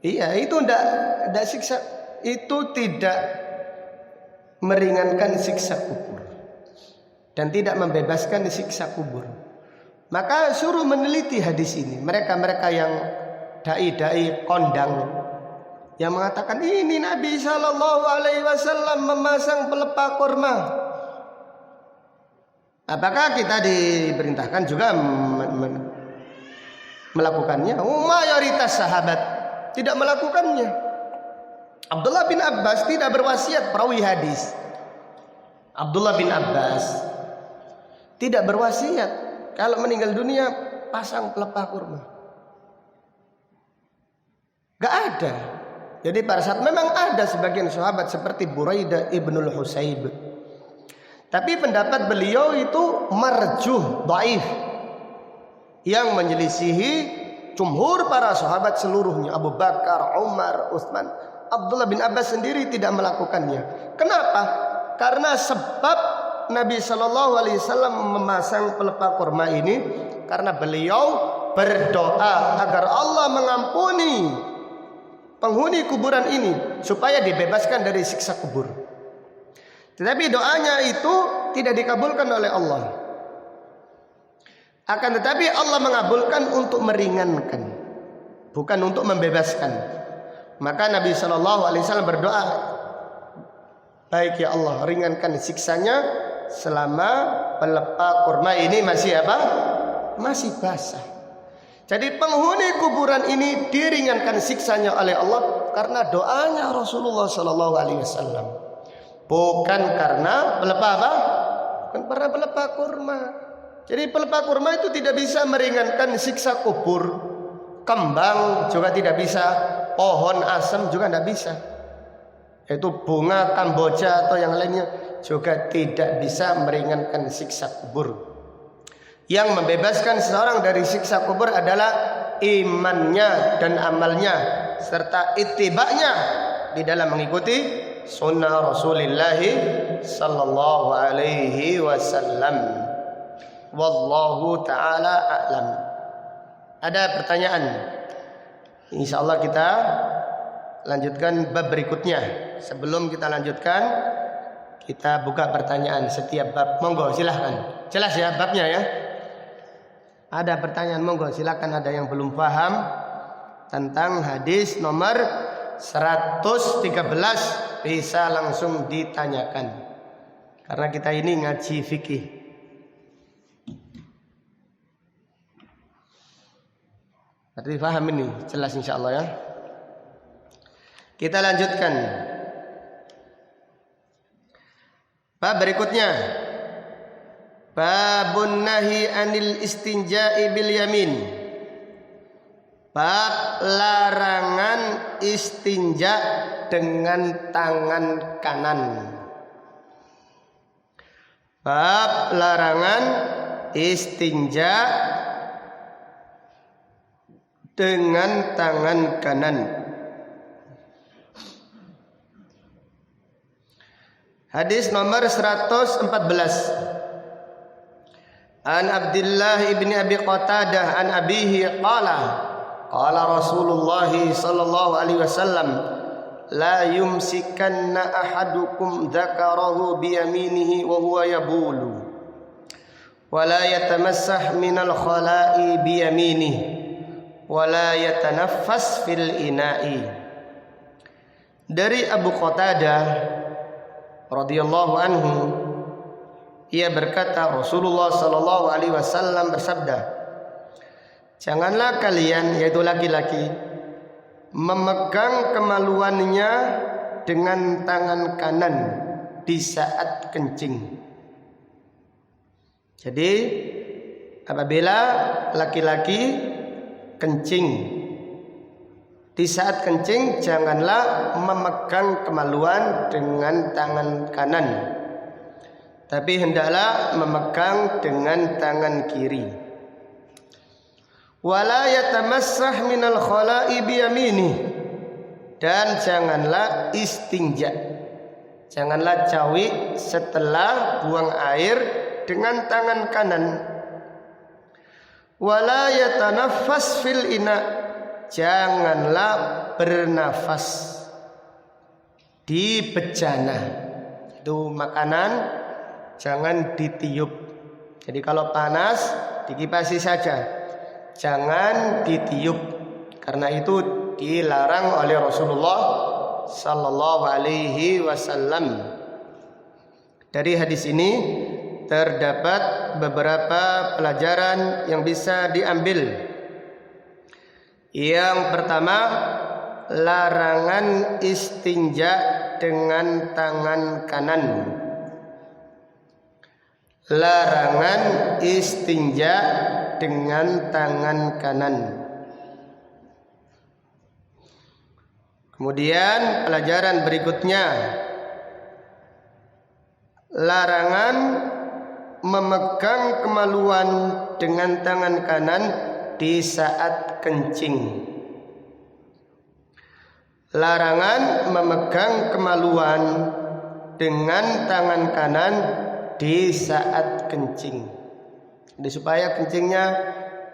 Iya, itu tidak siksa. Itu tidak meringankan siksa kubur dan tidak membebaskan siksa kubur. Maka suruh meneliti hadis ini. Mereka yang dai-dai kondang yang mengatakan ini Nabi Shallallahu Alaihi Wasallam memasang pelepah kurma. Apakah kita diperintahkan juga melakukannya? Mayoritas sahabat tidak melakukannya. Abdullah bin Abbas tidak berwasiat, perawi hadis. Abdullah bin Abbas tidak berwasiat kalau meninggal dunia pasang pelepah kurma. Gak ada. Jadi pada saat memang ada sebagian sahabat seperti Buraidah ibnul Husayb, tapi pendapat beliau itu marjuh, dhaif, yang menyelisihi jumhur para sahabat seluruhnya. Abu Bakar, Umar, Utsman. Abdullah bin Abbas sendiri tidak melakukannya. Kenapa? Karena sebab Nabi Shallallahu Alaihi Wasallam memasang pelepah kurma ini karena beliau berdoa agar Allah mengampuni penghuni kuburan ini supaya dibebaskan dari siksa kubur. Tetapi doanya itu tidak dikabulkan oleh Allah. Akan tetapi Allah mengabulkan untuk meringankan, bukan untuk membebaskan. Maka Nabi SAW berdoa, baik ya Allah, ringankan siksanya selama pelepah kurma ini masih apa? Masih basah. Jadi penghuni kuburan ini diringankan siksanya oleh Allah karena doanya Rasulullah SAW, bukan karena pelepah apa? Bukan karena pelepah kurma. Jadi pelepah kurma itu tidak bisa meringankan siksa kubur. Kembang juga tidak bisa, pohon asem juga tidak bisa. Itu bunga Kamboja atau yang lainnya juga tidak bisa meringankan siksa kubur. Yang membebaskan seseorang dari siksa kubur adalah imannya dan amalnya serta ittiba'nya di dalam mengikuti sunnah Rasulullah sallallahu alaihi wasallam. Wallahu ta'ala a'lam. Ada pertanyaan? Insyaallah kita lanjutkan bab berikutnya. Sebelum kita lanjutkan, kita buka pertanyaan setiap bab. Monggo silahkan. Jelas ya babnya ya? Ada pertanyaan, monggo silahkan. Ada yang belum paham tentang hadis nomor 113 bisa langsung ditanyakan. Karena kita ini ngaji fikih. Berarti paham ini, jelas insyaallah ya. Kita lanjutkan. Bab berikutnya. Babun nahi anil istinja'i bil yamin. Bab larangan istinja dengan tangan kanan. Bab larangan istinja dengan tangan kanan. Hadis nomor 114. An Abdullah ibni Abi Qatadah an abihi qala Rasulullah sallallahu alaihi wasallam la yumsikanna ahadukum dzakarahu bi yaminihi wa huwa yabulu wa la yatamassah minal khala'i bi yaminihi wa la yatanaffas fil ina'i. Dari Abu Qatadah radhiyallahu anhu, ia berkata, Rasulullah sallallahu alaihi wasallam bersabda, janganlah kalian, yaitu laki-laki, memegang kemaluannya dengan tangan kanan di saat kencing. Jadi apabila laki-laki kencing, di saat kencing janganlah memegang kemaluan dengan tangan kanan, tapi hendaklah memegang dengan tangan kiri. Wala yatamassah minal khala'i biyaminih, dan janganlah istinja, janganlah cawi setelah buang air dengan tangan kanan. Wala yatanaffas fil ina, janganlah bernafas di bejana. Itu makanan jangan ditiup. Jadi kalau panas dikipasi saja, jangan ditiup, karena itu dilarang oleh Rasulullah sallallahu alaihi wasallam. Dari hadis ini terdapat beberapa pelajaran yang bisa diambil. Yang pertama, larangan istinja dengan tangan kanan. Larangan istinja dengan tangan kanan. Kemudian pelajaran berikutnya, larangan memegang kemaluan dengan tangan kanan di saat kencing. Larangan memegang kemaluan dengan tangan kanan di saat kencing. Jadi supaya kencingnya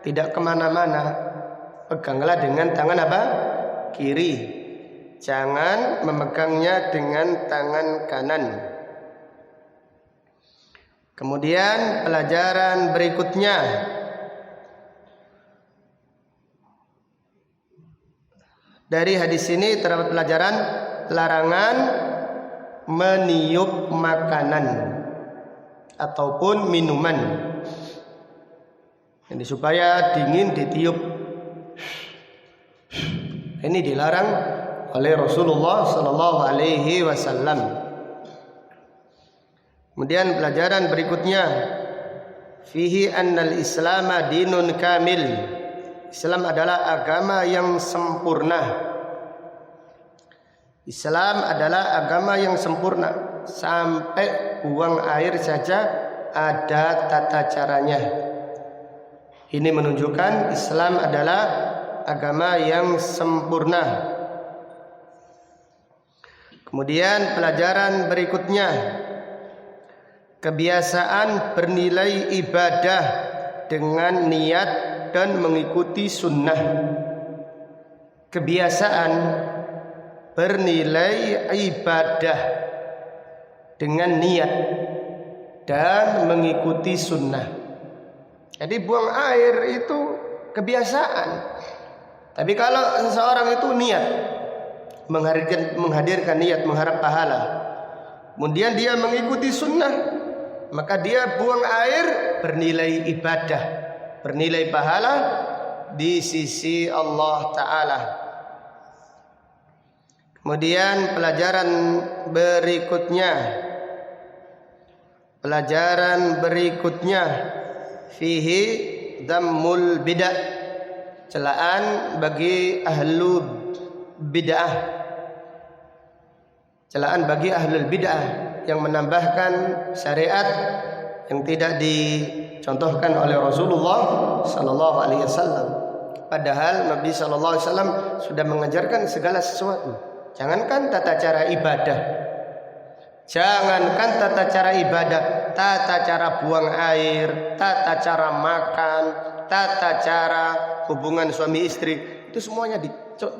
tidak kemana-mana, peganglah dengan tangan apa? Kiri. Jangan memegangnya dengan tangan kanan. Kemudian pelajaran berikutnya, dari hadis ini terdapat pelajaran larangan meniup makanan ataupun minuman. Jadi supaya dingin ditiup. Ini dilarang oleh Rasulullah sallallahu alaihi wasallam. Kemudian pelajaran berikutnya, fihi annal islama dinun kamil. Islam adalah agama yang sempurna. Islam adalah agama yang sempurna. Sampai buang air saja ada tata caranya. Ini menunjukkan Islam adalah agama yang sempurna. Kemudian pelajaran berikutnya, kebiasaan bernilai ibadah dengan niat dan mengikuti sunnah. Kebiasaan bernilai ibadah dengan niat dan mengikuti sunnah. Jadi buang air itu kebiasaan. Tapi kalau seseorang itu niat, menghadirkan niat, mengharap pahala, kemudian dia mengikuti sunnah, maka dia buang air bernilai ibadah, bernilai pahala di sisi Allah Ta'ala. Kemudian pelajaran berikutnya fihi dhammul bid'ah, celaan bagi ahlu bid'ah, celaan bagi ahlul bid'ah yang menambahkan syariat yang tidak dicontohkan oleh Rasulullah sallallahu alaihi wasallam. Padahal Nabi sallallahu alaihi wasallam sudah mengajarkan segala sesuatu. Jangankan tata cara ibadah. Jangankan tata cara ibadah, tata cara buang air, tata cara makan, tata cara hubungan suami istri, itu semuanya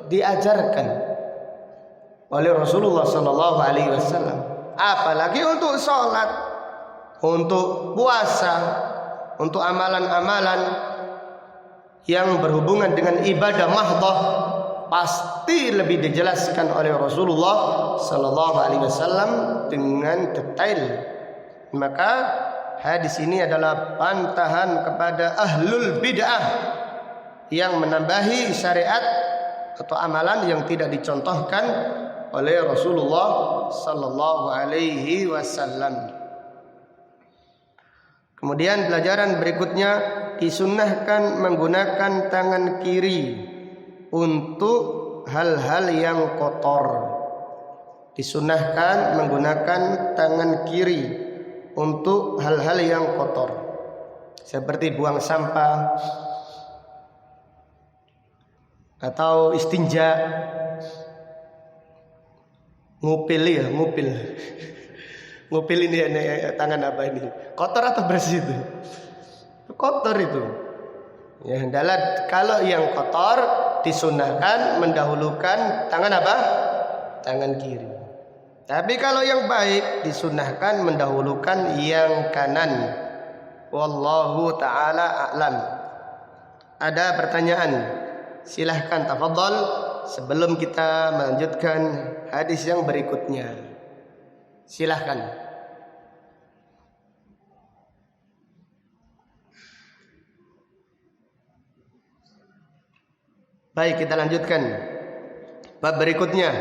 diajarkan oleh Rasulullah sallallahu alaihi wasallam. Apalagi untuk sholat, untuk puasa, untuk amalan-amalan yang berhubungan dengan ibadah mahdhah, pasti lebih dijelaskan oleh Rasulullah sallallahu alaihi wasallam dengan detail. Maka hadis ini adalah bantahan kepada ahlul bid'ah yang menambahi syariat atau amalan yang tidak dicontohkan oleh Rasulullah sallallahu alaihi wasallam. Kemudian pelajaran berikutnya, disunnahkan menggunakan tangan kiri untuk hal-hal yang kotor. Disunnahkan menggunakan tangan kiri untuk hal-hal yang kotor, seperti buang sampah atau istinja, ngupil ya, ngupil. Ngupil ini tangan apa ini? Kotor atau bersih itu? Kotor itu. Ya, kalau yang kotor disunahkan mendahulukan tangan apa? Tangan kiri. Tapi kalau yang baik disunahkan mendahulukan yang kanan. Wallahu ta'ala a'lam. Ada pertanyaan? Silahkan tafadhol sebelum kita melanjutkan hadis yang berikutnya. Silahkan. Baik, kita lanjutkan. Bab berikutnya.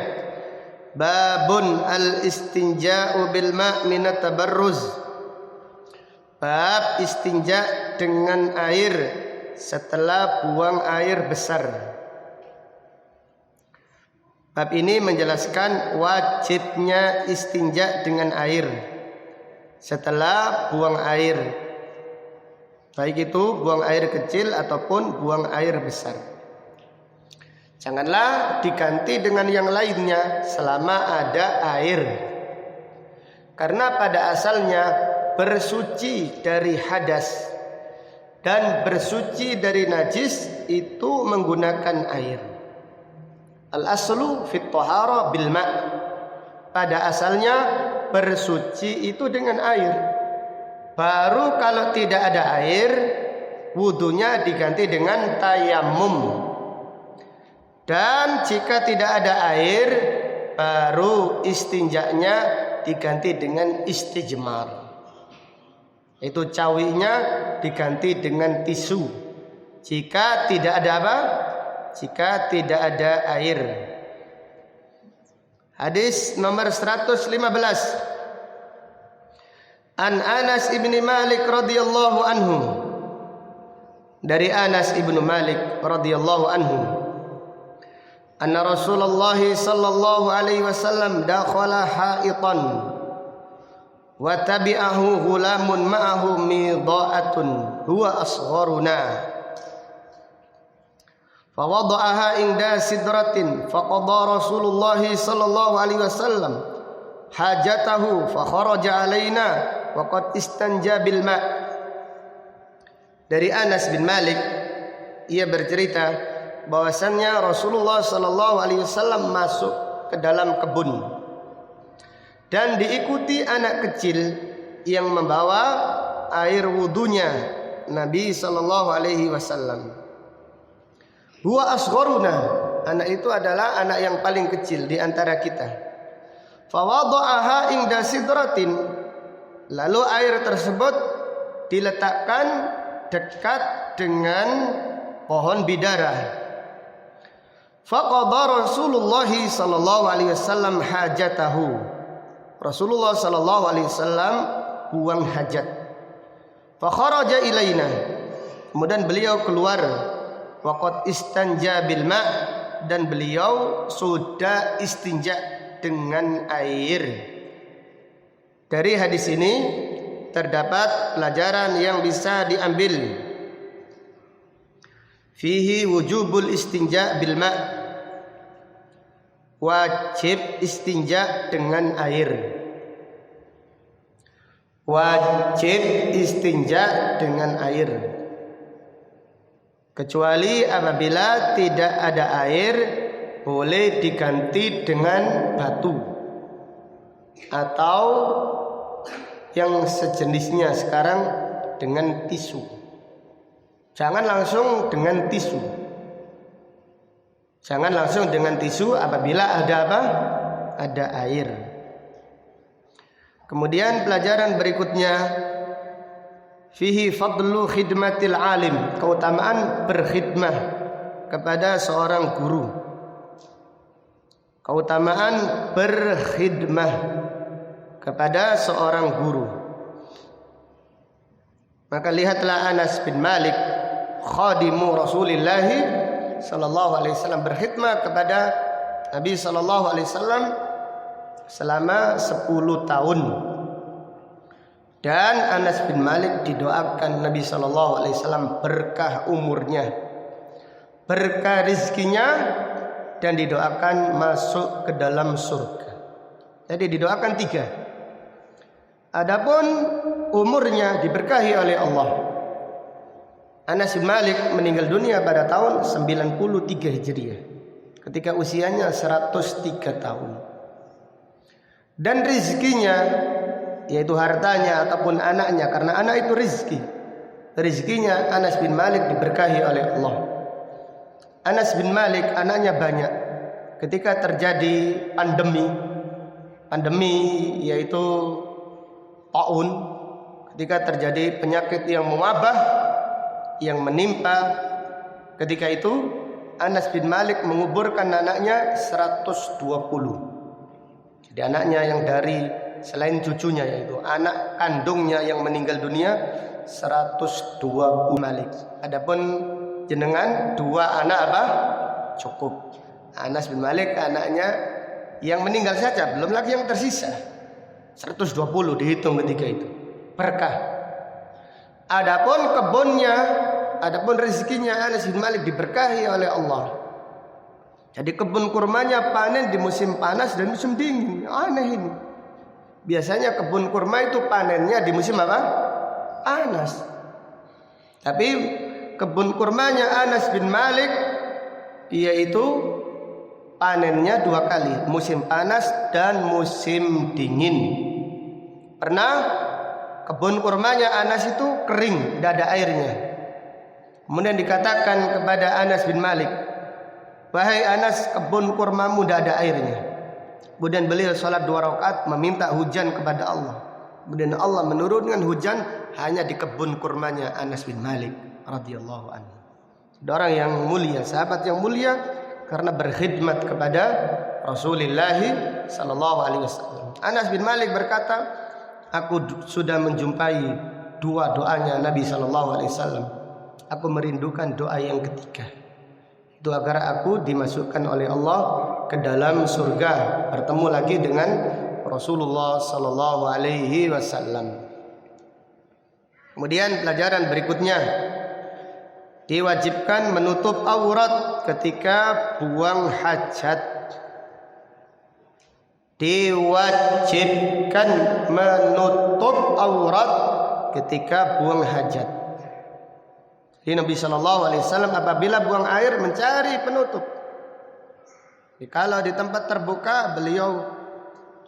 Babun al-istinja'u bil ma' minat tabarruz. Bab istinja dengan air setelah buang air besar. Bab ini menjelaskan wajibnya istinja dengan air setelah buang air, baik itu buang air kecil ataupun buang air besar. Janganlah diganti dengan yang lainnya selama ada air, karena pada asalnya bersuci dari hadas dan bersuci dari najis itu menggunakan air. Al-aslu fit thahara bil ma'. Pada asalnya bersuci itu dengan air. Baru kalau tidak ada air, wudunya diganti dengan tayammum. Dan jika tidak ada air, baru istinjanya diganti dengan istijmar. Itu cawinya diganti dengan tisu. Jika tidak ada apa? Jika tidak ada air. Hadis nomor 115. An Anas ibni Malik radhiyallahu anhu. Dari Anas ibnu Malik radhiyallahu anhu. Anna Rasulullah sallallahu alaihi wasallam dakhala haitan wa tabi'ahu ghulamun ma'ahu midha'atun huwa asgharuna. Fawada'aha inda sidratin faqada Rasulullah sallallahu alaihi wasallam hajatahu fa kharaja alaina wa qad istanja bil ma'. Dari Anas bin Malik, ia bercerita bahwasannya Rasulullah sallallahu alaihi wasallam masuk ke dalam kebun dan diikuti anak kecil yang membawa air wudunya Nabi sallallahu alaihi wasallam. Huwa asgharuna, anak itu adalah anak yang paling kecil di antara kita. Fawada'aha inda sidratin, lalu air tersebut diletakkan dekat dengan pohon bidara. Faqada Rasulullah sallallahu alaihi wasallam hajatahu. Rasulullah sallallahu alaihi wasallam buang hajat. Fa kharaja ilaina, kemudian beliau keluar. Waqad istanja bil ma', dan beliau sudah istinja dengan air. Dari hadis ini terdapat pelajaran yang bisa diambil. Fihi wujubul istinja bil ma', wajib istinja dengan air. Wajib istinja dengan air, kecuali apabila tidak ada air, boleh diganti dengan batu atau yang sejenisnya sekarang dengan tisu. Jangan langsung dengan tisu. Jangan langsung dengan tisu apabila ada apa? Ada air. Kemudian pelajaran berikutnya, fihi fadlu khidmatil alim, keutamaan berkhidmah kepada seorang guru. Keutamaan berkhidmah kepada seorang guru. Maka lihatlah Anas bin Malik, khadimu Rasulullah sallallahu alaihi wasallam, berkhidmah kepada Nabi sallallahu alaihi wasallam selama 10 tahun. Dan Anas bin Malik didoakan Nabi sallallahu alaihi wasallam berkah umurnya, berkah rezekinya, dan didoakan masuk ke dalam surga. Jadi didoakan 3. Adapun umurnya diberkahi oleh Allah. Anas bin Malik meninggal dunia pada tahun 93 Hijriah ketika usianya 103 tahun. Dan rezekinya, yaitu hartanya ataupun anaknya, karena anak itu rezeki. Rezekinya Anas bin Malik diberkahi oleh Allah. Anas bin Malik anaknya banyak. Ketika terjadi pandemi yaitu taun, ketika terjadi penyakit yang mewabah yang menimpa, ketika itu Anas bin Malik menguburkan anaknya 120. Jadi anaknya yang dari selain cucunya, yaitu anak kandungnya yang meninggal dunia 120 Malik. Adapun jenengan 2 anak apa? Cukup. Anas bin Malik anaknya yang meninggal saja, belum lagi yang tersisa. 120 dihitung ketika itu. Berkah. Adapun kebunnya, adapun rezekinya Anas bin Malik diberkahi oleh Allah. Jadi kebun kurmanya panen di musim panas dan musim dingin. Aneh ini. Biasanya kebun kurma itu panennya di musim apa? Panas. Tapi kebun kurmanya Anas bin Malik yaitu panennya 2 kali, musim panas dan musim dingin. Pernah kebun kurmanya Anas itu kering, tidak ada airnya. Kemudian dikatakan kepada Anas bin Malik, wahai Anas, kebun kurmamu tidak ada airnya. Kemudian beliau sholat 2 rakaat meminta hujan kepada Allah. Kemudian Allah menurunkan hujan hanya di kebun kurmanya Anas bin Malik radhiyallahu anhu. Orang yang mulia, sahabat yang mulia, karena berkhidmat kepada Rasulullah sallallahu alaihi wasallam. Anas bin Malik berkata, aku sudah menjumpai 2 doanya Nabi sallallahu alaihi wasallam. Aku merindukan doa yang ketiga, itu agar aku dimasukkan oleh Allah ke dalam surga, bertemu lagi dengan Rasulullah sallallahu alaihi wasallam. Kemudian pelajaran berikutnya, diwajibkan menutup aurat ketika buang hajat. Diwajibkan menutup aurat ketika buang hajat. Jadi Nabi sallallahu alaihi wasallam apabila buang air mencari penutup. Jadi kalau di tempat terbuka, beliau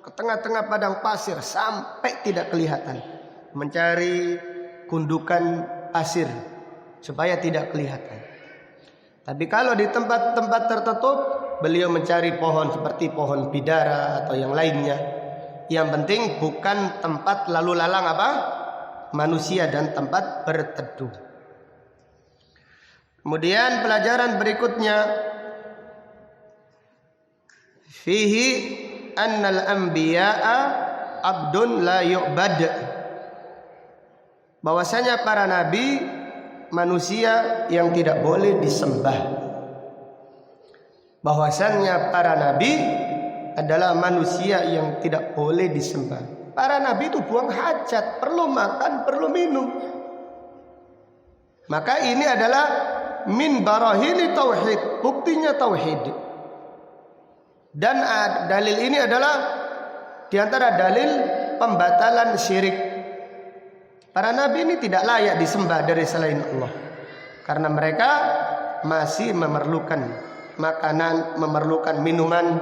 ke tengah-tengah padang pasir sampai tidak kelihatan, mencari gundukan pasir supaya tidak kelihatan. Tapi kalau di tempat-tempat tertutup, beliau mencari pohon seperti pohon bidara atau yang lainnya. Yang penting bukan tempat lalu lalang apa? Manusia dan tempat berteduh. Kemudian pelajaran berikutnya, fihi annal anbiya'a abdun la yu'bad. Bahwasanya para nabi manusia yang tidak boleh disembah. Bahwasannya para nabi adalah manusia yang tidak boleh disembah. Para nabi itu buang hajat, perlu makan, perlu minum. Maka ini adalah min barahini tauhid, buktinya tauhid. Dan dalil ini adalah diantara dalil pembatalan syirik. Para nabi ini tidak layak disembah dari selain Allah, karena mereka masih memerlukan makanan, memerlukan minuman,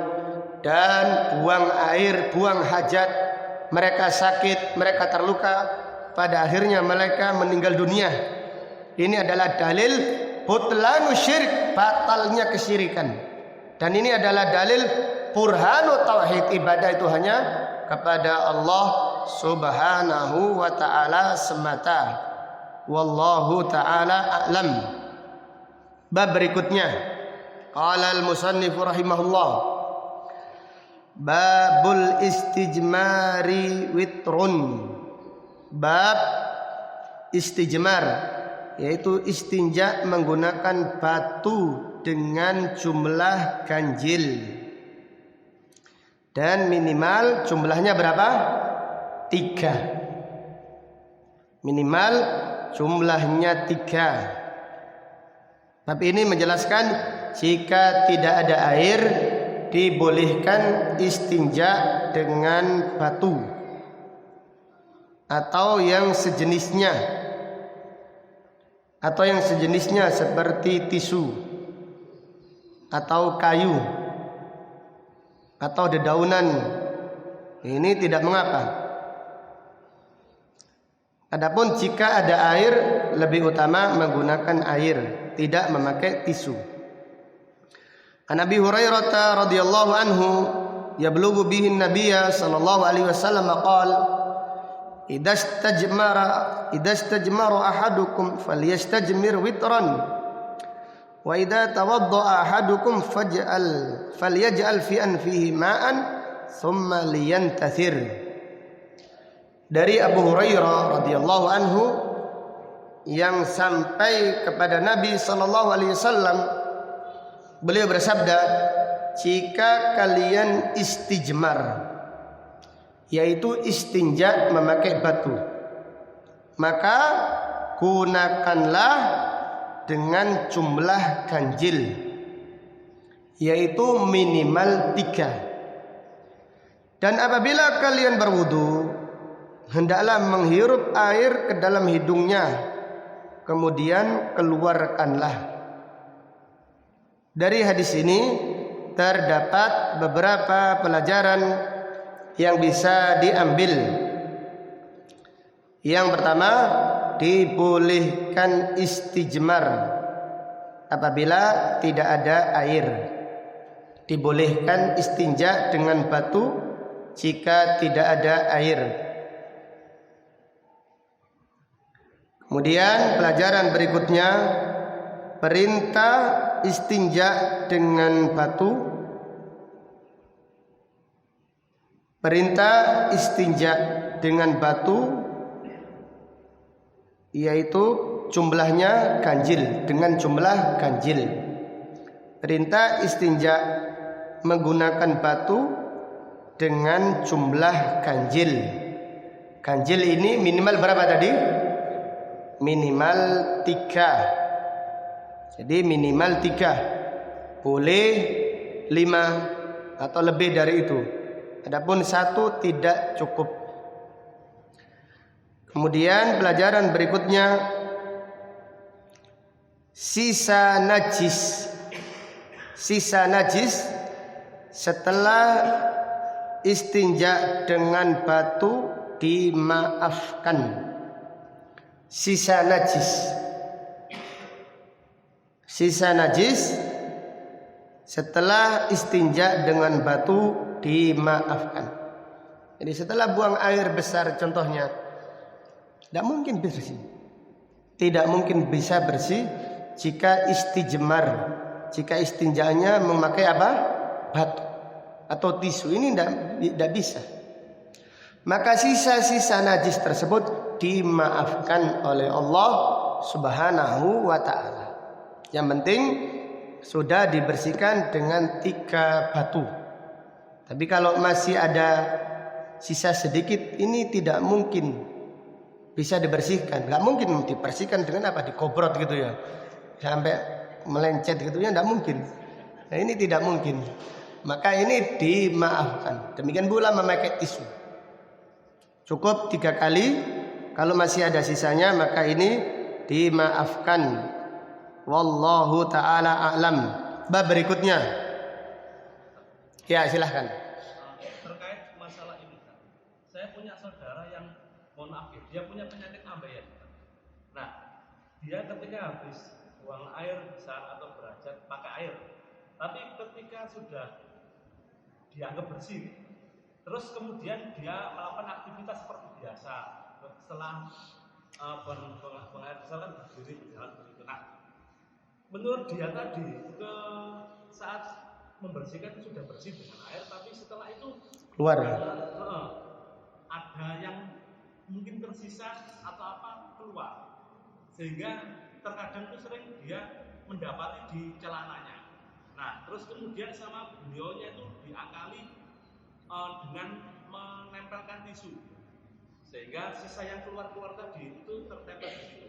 dan buang air, buang hajat. Mereka sakit, mereka terluka, pada akhirnya mereka meninggal dunia. Ini adalah dalil butlanu syirik, batalnya kesyirikan. Dan ini adalah dalil burhanu tauhid, ibadah itu hanya kepada Allah Subhanahu wa ta'ala semata. Wallahu ta'ala a'lam. Bab berikutnya, qala al-musannifu rahimahullah, babul istijmari witrun. Bab istijmar, yaitu istinja menggunakan batu dengan jumlah ganjil. Dan minimal jumlahnya berapa? 3. Minimal jumlahnya 3. Bab ini menjelaskan jika tidak ada air, dibolehkan istinja dengan batu atau yang sejenisnya, seperti tisu atau kayu atau dedaunan. Ini tidak mengapa. Adapun jika ada air, lebih utama menggunakan air, tidak memakai tisu. An Abi Hurairah radhiyallahu anhu yablughu bihi an-nabiyya sallallahu alaihi wasallam qala idza istajmara ahadukum falyastajmir witran wa idza tawaddaa ahadukum falyaj'al fi anfihi ma'an thumma liyantathir. Dari Abu Hurairah radhiyallahu anhu yang sampai kepada Nabi sallallahu alaihi wasallam, beliau bersabda, jika kalian istijmar, yaitu istinja memakai batu, maka gunakanlah dengan jumlah ganjil, yaitu minimal 3. Dan apabila kalian berwudu, hendaklah menghirup air ke dalam hidungnya, kemudian keluarkanlah. Dari hadis ini terdapat beberapa pelajaran yang bisa diambil. Yang pertama, dibolehkan istijmar apabila tidak ada air. Dibolehkan istinja dengan batu jika tidak ada air. Kemudian pelajaran berikutnya, perintah istinja dengan batu. Perintah istinja dengan batu, yaitu jumlahnya ganjil, dengan jumlah ganjil. Perintah istinja menggunakan batu dengan jumlah ganjil. Ganjil ini minimal berapa tadi? Minimal 3. Jadi minimal 3. Boleh 5 atau lebih dari itu. Adapun 1 tidak cukup. Kemudian pelajaran berikutnya, sisa najis. Sisa najis setelah istinja dengan batu dimaafkan. Sisa najis. Sisa najis setelah istinja dengan batu dimaafkan. Jadi setelah buang air besar contohnya, tidak mungkin bersih. Tidak mungkin bisa bersih jika istijmar, jika istinjanya memakai apa? Batu atau tisu. Ini tidak bisa. Maka sisa-sisa najis tersebut dimaafkan oleh Allah Subhanahu wa ta'ala. Yang penting sudah dibersihkan dengan 3 batu. Tapi kalau masih ada sisa sedikit ini tidak mungkin bisa dibersihkan. Nggak mungkin dibersihkan dengan apa? Dikobrot gitu ya, sampai melencet gitu ya, nggak mungkin. Nah ini tidak mungkin. Maka ini dimaafkan. Demikian pula memakai tisu. Cukup 3 kali. Kalau masih ada sisanya maka ini dimaafkan. Wallahu ta'ala a'lam. Bab berikutnya. Ya silahkan. Terkait masalah ini, saya punya saudara yang mohon maaf ya, dia punya penyakit ambeien. Nah, dia ketika habis buang air besar atau berhajat pakai air, tapi ketika sudah dianggap bersih, terus kemudian dia melakukan aktivitas seperti biasa. Setelah buang air besar kan berdiri berjalan begitu. Nah, menurut dia tadi saat membersihkan itu sudah bersih dengan air, tapi setelah itu Keluar. Ada yang mungkin tersisa atau apa keluar, sehingga terkadang itu sering dia mendapati di celananya. Nah, terus kemudian sama beliaunya itu diakali dengan menempelkan tisu, sehingga sisa yang keluar tadi itu tertempel di situ.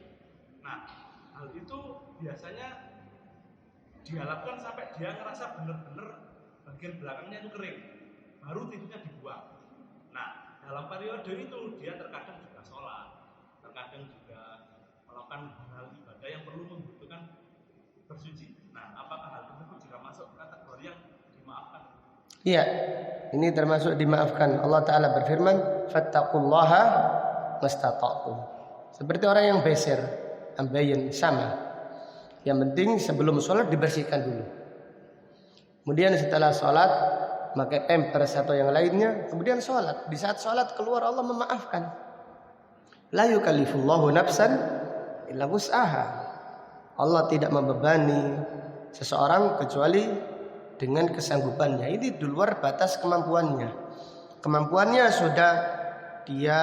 Nah, hal itu biasanya diharapkan sampai dia ngerasa benar-benar bagian belakangnya itu kering, baru tisunya dibuang. Nah, dalam periode itu dia terkadang juga sholat, terkadang juga melakukan hal ibadah yang perlu membutuhkan bersuci. Nah, apakah hal tersebut juga masuk kategori yang dimaafkan? Iya, ini termasuk dimaafkan. Allah Ta'ala berfirman, fattaqullaha mastata'tum. Seperti orang yang beser, ambeien, sama. Yang penting sebelum sholat dibersihkan dulu. Kemudian setelah sholat pakai pampers atau yang lainnya, kemudian sholat. Di saat sholat keluar Allah memaafkan. La yukallifullahu nafsan illa wus'aha. Allah tidak membebani seseorang kecuali dengan kesanggupannya. Ini di luar batas kemampuannya. Kemampuannya sudah dia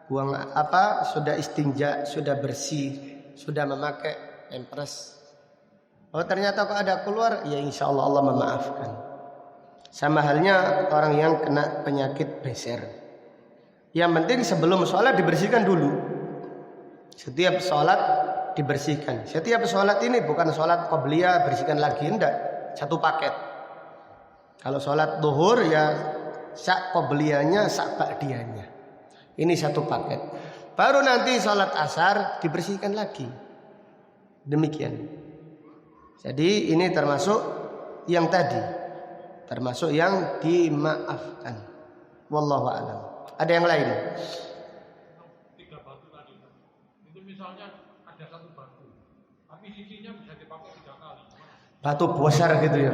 buang sudah istinja, sudah bersih, sudah memakai pampers. Oh ternyata kok ada keluar, ya insya Allah Allah memaafkan. Sama halnya orang yang kena penyakit beser. Yang penting sebelum sholat dibersihkan dulu. Setiap sholat dibersihkan. Setiap sholat ini bukan sholat qobliyah bersihkan lagi, enggak. Satu paket. Kalau sholat duhur ya sak qobliyahnya, sak ba'diyahnya. Ini satu paket. Baru nanti sholat asar dibersihkan lagi. Demikian. Jadi ini termasuk yang tadi, termasuk yang dimaafkan. Wallahu a'lam. Ada yang lain? 3 batu tadi. Itu misalnya ada 1 batu, tapi sisinya bisa dipakai 3 kali. Batu besar gitu ya.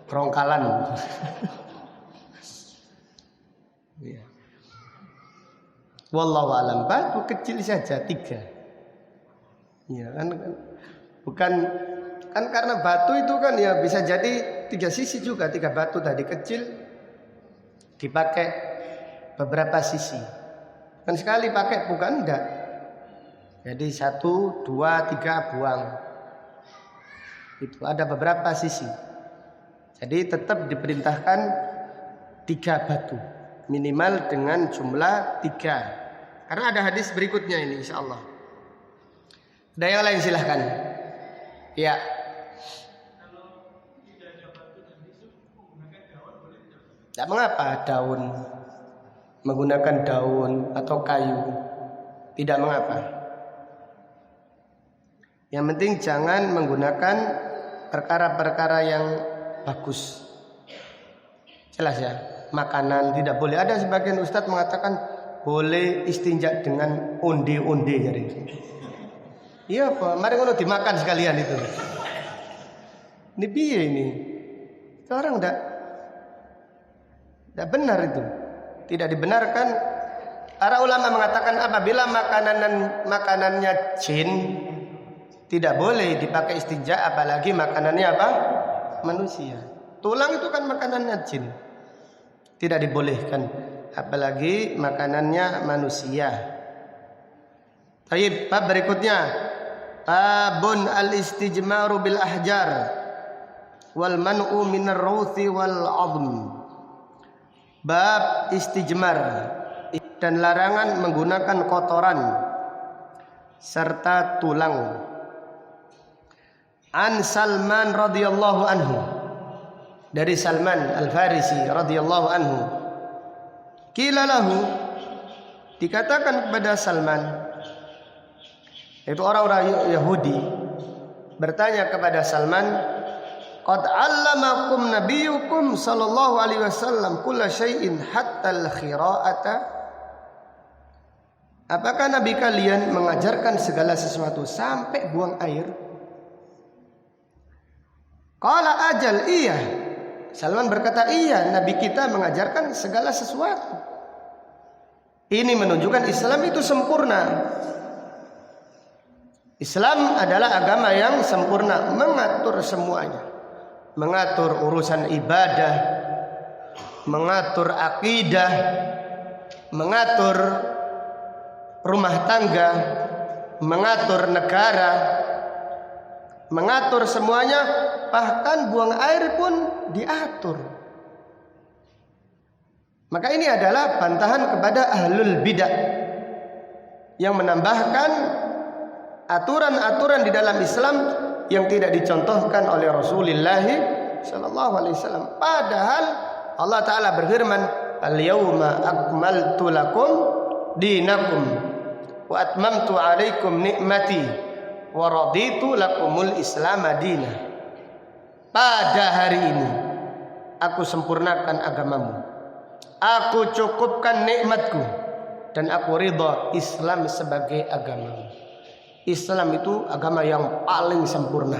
Kerongkalan. Ya. Wallahu a'lam. Batu kecil saja 3. Ya kan bukan kan karena batu itu kan ya bisa jadi 3 sisi juga, 3 batu tadi kecil dipakai beberapa sisi. Kan sekali pakai bukan enggak. Jadi 1, 2, 3 buang. Itu ada beberapa sisi. Jadi tetap diperintahkan 3 batu minimal dengan jumlah 3. Karena ada hadis berikutnya ini insyaallah. Ada yang lain silahkan. Ya. Kalau tidak ada batu dan tisu, menggunakan daun boleh tidak? Tidak mengapa daun, menggunakan daun atau kayu, tidak mengapa. Yang penting jangan menggunakan perkara-perkara yang bagus. Jelas ya, makanan tidak boleh. Ada sebagian ustadz mengatakan boleh istinja dengan onde-onde jadi. Iya apa? Mari ngono dimakan sekalian itu. Ini piye ini? Itu orang tidak benar itu. Tidak dibenarkan. Para ulama mengatakan apabila makanannya jin tidak boleh dipakai istinja, apalagi makanannya apa? Manusia. Tulang itu kan makanannya jin. Tidak dibolehkan, apalagi makanannya manusia. Baik, bab berikutnya. Babun al-istijmaru bil ahjar wal man'u minar rawthi wal 'adm. Bab istijmar dan larangan menggunakan kotoran serta tulang. An Salman radhiyallahu anhu, dari Salman Al-Farisi radhiyallahu anhu, qila lahu, dikatakan kepada Salman, itu orang-orang Yahudi bertanya kepada Salman, qad 'allamakum nabiyyukum sallallahu alaihi wasallam kulla syai'in hatta al-khira'ata. Apakah nabi kalian mengajarkan segala sesuatu sampai buang air? Qala ajal, iya. Salman berkata, iya, nabi kita mengajarkan segala sesuatu. Ini menunjukkan Islam itu sempurna. Islam adalah agama yang sempurna, mengatur semuanya. Mengatur urusan ibadah, mengatur akidah, mengatur rumah tangga, mengatur negara, mengatur semuanya, bahkan buang air pun diatur. Maka ini adalah bantahan kepada ahlul bidah yang menambahkan aturan-aturan di dalam Islam yang tidak dicontohkan oleh Rasulullah sallallahu alaihi wasallam. Padahal Allah taala berfirman, "Al-yauma akmaltu lakum dinakum wa atmamtu 'alaikum ni'mati wa raditu lakumul Islam madinah." Pada hari ini aku sempurnakan agamamu, aku cukupkan nikmatku, dan aku ridha Islam sebagai agamamu. Islam itu agama yang paling sempurna,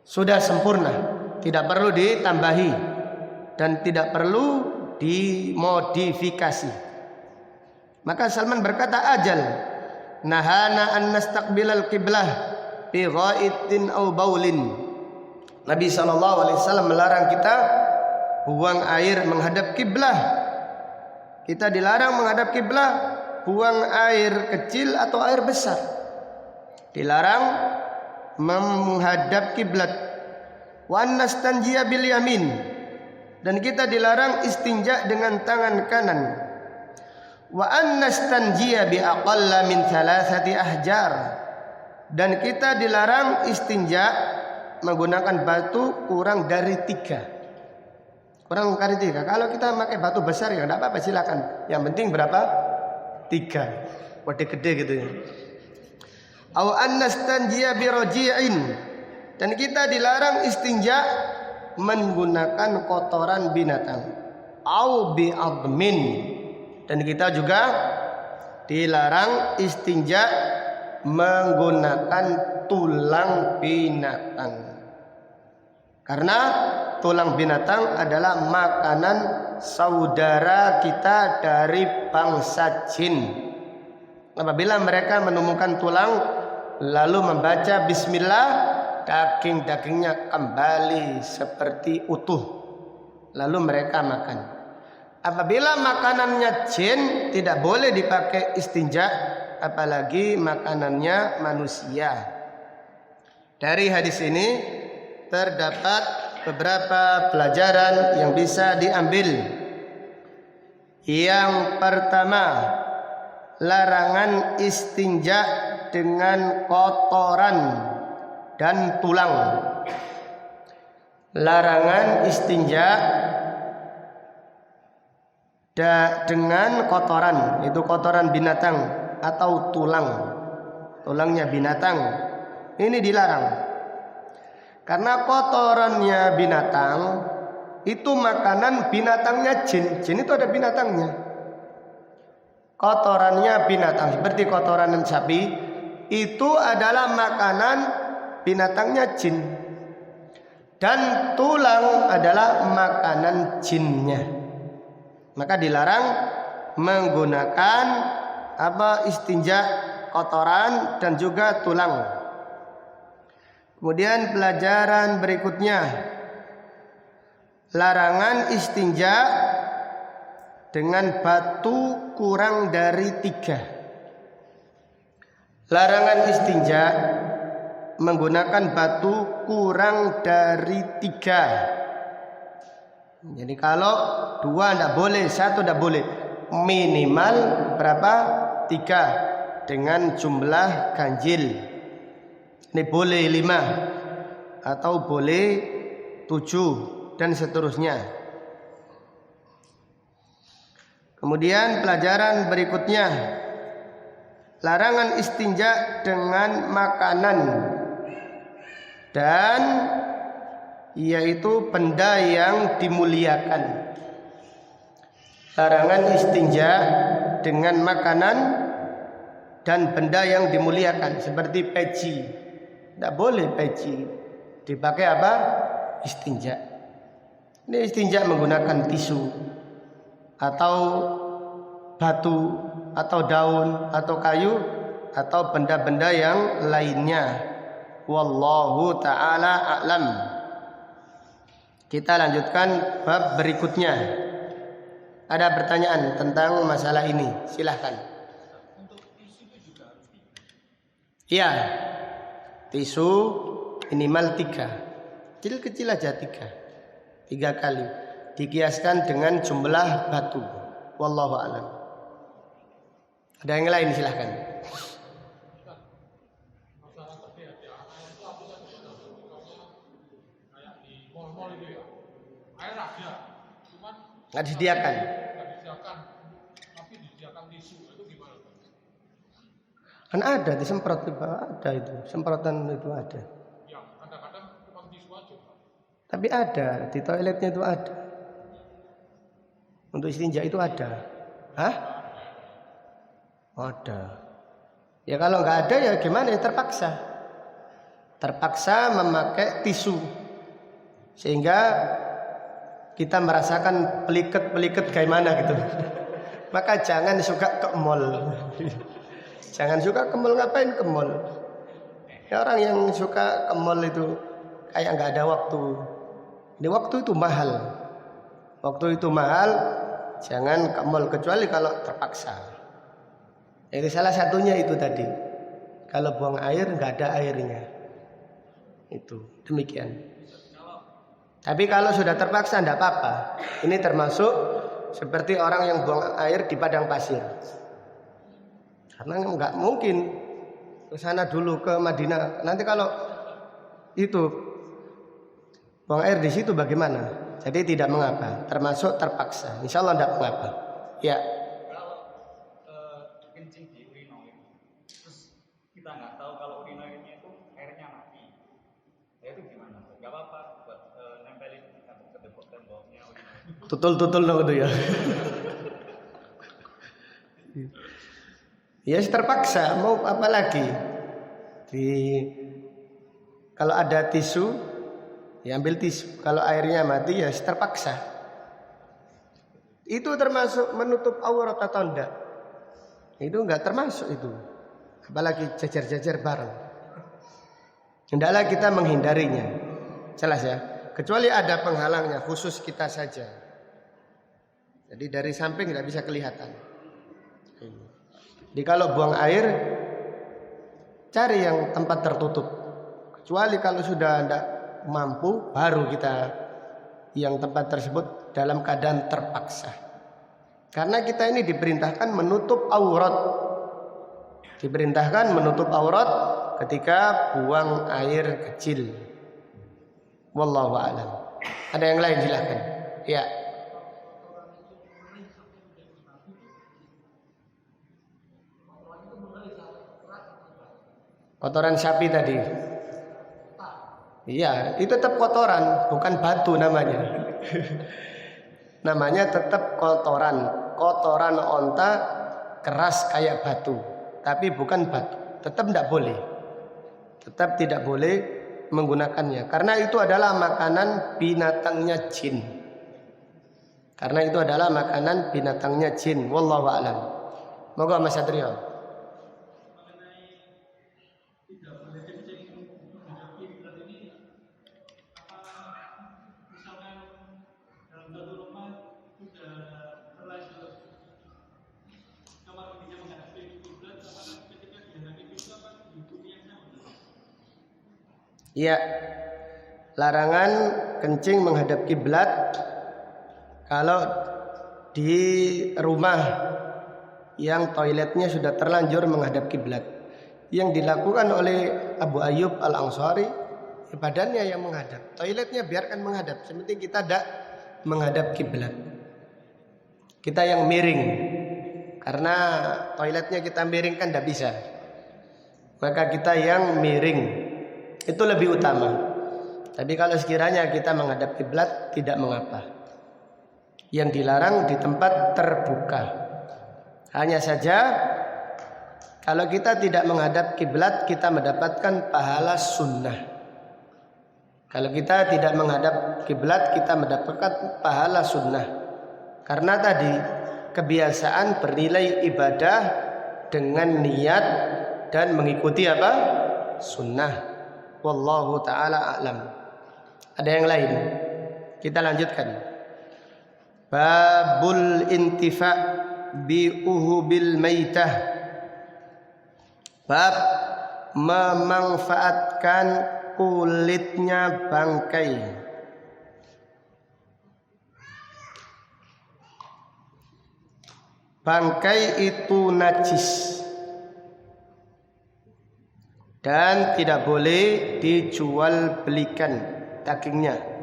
sudah sempurna, tidak perlu ditambahi dan tidak perlu dimodifikasi. Maka Salman berkata, ajal nahana an nastaqbilal qiblah bi ghaitin aw baulin. Nabi SAW melarang kita buang air menghadap kiblah. Kita dilarang menghadap kiblah, buang air kecil atau air besar. Dilarang menghadap kiblat. Wa nastanjiya bil yamin, dan kita dilarang istinja dengan tangan kanan. Wa nastanjiya bi aqalla min 3 ahjar, dan kita dilarang istinja menggunakan batu kurang dari 3. Kurang dari 3. Kalau kita pakai batu besar ya enggak apa-apa, silakan. Yang penting berapa? 3. Wadah gede gitu ya. Au annastanjiya bi raji'in, dan kita dilarang istinja menggunakan kotoran binatang. Au bi admin, dan kita juga dilarang istinja menggunakan tulang binatang. Karena tulang binatang adalah makanan saudara kita dari bangsa jin. Apabila mereka menemukan tulang lalu membaca bismillah, daging-dagingnya kembali seperti utuh, lalu mereka makan. Apabila makanannya jin, tidak boleh dipakai istinja, apalagi makanannya manusia. Dari hadis ini terdapat beberapa pelajaran yang bisa diambil. Yang pertama, larangan istinja dengan kotoran dan tulang. Larangan istinja dengan kotoran, itu kotoran binatang atau tulangnya binatang. Ini dilarang. Karena kotorannya binatang itu makanan binatangnya jin. Jin itu ada binatangnya. Kotorannya binatang seperti kotoran sapi itu adalah makanan binatangnya jin. Dan tulang adalah makanan jinnya. Maka dilarang menggunakan istinja kotoran dan juga tulang. Kemudian pelajaran berikutnya, larangan istinja dengan batu kurang dari 3. Larangan istinja menggunakan batu kurang dari 3. Jadi kalau 2 tidak boleh, 1 tidak boleh, minimal berapa? 3 dengan jumlah ganjil. Ini boleh 5 atau boleh 7 dan seterusnya. Kemudian pelajaran berikutnya, larangan istinja dengan makanan dan yaitu benda yang dimuliakan. Larangan istinja dengan makanan dan benda yang dimuliakan seperti peci. Tidak boleh peci dipakai apa? Istinja. Ini istinja menggunakan tisu atau batu atau daun atau kayu atau benda-benda yang lainnya. Wallahu ta'ala a'lam. Kita lanjutkan bab berikutnya. Ada pertanyaan tentang masalah ini? Silahkan. Iya, tisu minimal 3, kecil-kecil aja 3 kali. Dikiaskan dengan jumlah batu. Wallahu a'lam. Ada yang lain silahkan. Masalah kehati-hatian itu aku kan kayak di mall-mall itu ya. Air ada, cuman Nggak disediakan. nggak disediakan, tapi disediakan tisu. Itu gimana? Kan ada disemprot juga, ada itu. Semprotan itu ada. Ya, kadang-kadang cuma tisu aja. Tapi ada di toiletnya itu ada. Untuk istinja itu ada. Hah? Ada. Ya kalau nggak ada ya gimana ya, terpaksa. Terpaksa memakai tisu. Sehingga kita merasakan peliket-peliket kayak mana gitu. Maka jangan suka ke mall. Jangan suka ke mall, ngapain ke mall? Ya, orang yang suka ke mall itu kayak nggak ada waktu. Di waktu itu mahal. Waktu itu mahal, jangan ke mall kecuali kalau terpaksa. Itu salah satunya itu tadi. Kalau buang air nggak ada airnya. Itu demikian. Tapi kalau sudah terpaksa tidak apa-apa. Ini termasuk seperti orang yang buang air di padang pasir. Karena nggak mungkin ke sana dulu ke Madinah. Nanti kalau itu buang air di situ bagaimana? Jadi tidak mengapa. Termasuk terpaksa. Insya Allah tidak mengapa. Ya. Kalau kencing di urinoir, terus kita nggak tahu kalau urinoirnya itu airnya mati, ya itu gimana? Gak apa-apa buat nempelin ke tembok-temboknya urinoir. Tutul-tutul dong itu ya. Ya terpaksa, mau apa lagi? Kalau ada tisu, ya ambil tisu. Kalau airnya mati ya terpaksa. Itu termasuk menutup aurat atau enggak? Itu enggak termasuk itu. Apalagi jajar-jajar bareng. Hendaklah kita menghindarinya. Jelas ya. Kecuali ada penghalangnya, khusus kita saja. Jadi dari samping tidak bisa kelihatan. Jadi kalau buang air, cari yang tempat tertutup. Kecuali kalau sudah tidak mampu, baru kita yang tempat tersebut dalam keadaan terpaksa. Karena kita ini diperintahkan menutup aurat. Diperintahkan menutup aurat ketika buang air kecil. Wallahu a'lam. Ada yang lain silahkan. Ya. Kotoran sapi tadi. Iya, itu tetap kotoran, bukan batu namanya. Namanya tetap kotoran. Kotoran onta keras kayak batu, tapi bukan batu. Tetap tidak boleh. Tetap tidak boleh menggunakannya, karena itu adalah makanan binatangnya jin. Karena itu adalah makanan binatangnya jin. Wallahu a'lam. Moga Mas Satrio. Ya, larangan kencing menghadap kiblat Kalau di rumah yang toiletnya sudah terlanjur menghadap kiblat, yang dilakukan oleh Abu Ayyub Al-Ansari, badannya yang menghadap, toiletnya biarkan menghadap, sepenting kita tidak menghadap kiblat. Kita yang miring, karena toiletnya kita miring kan tidak bisa, maka kita yang miring itu lebih utama. Tapi kalau sekiranya kita menghadap kiblat tidak mengapa. Yang dilarang di tempat terbuka. Hanya saja kalau kita tidak menghadap kiblat kita mendapatkan pahala sunnah. Kalau kita tidak menghadap kiblat kita mendapatkan pahala sunnah. Karena tadi kebiasaan bernilai ibadah dengan niat dan mengikuti apa? Sunnah. Wallahu ta'ala a'lam. Ada yang lain? Kita lanjutkan. Babul intifa' bi'uhubil maitah. Bab memanfaatkan kulitnya bangkai. Bangkai itu najis dan tidak boleh dijual belikan dagingnya.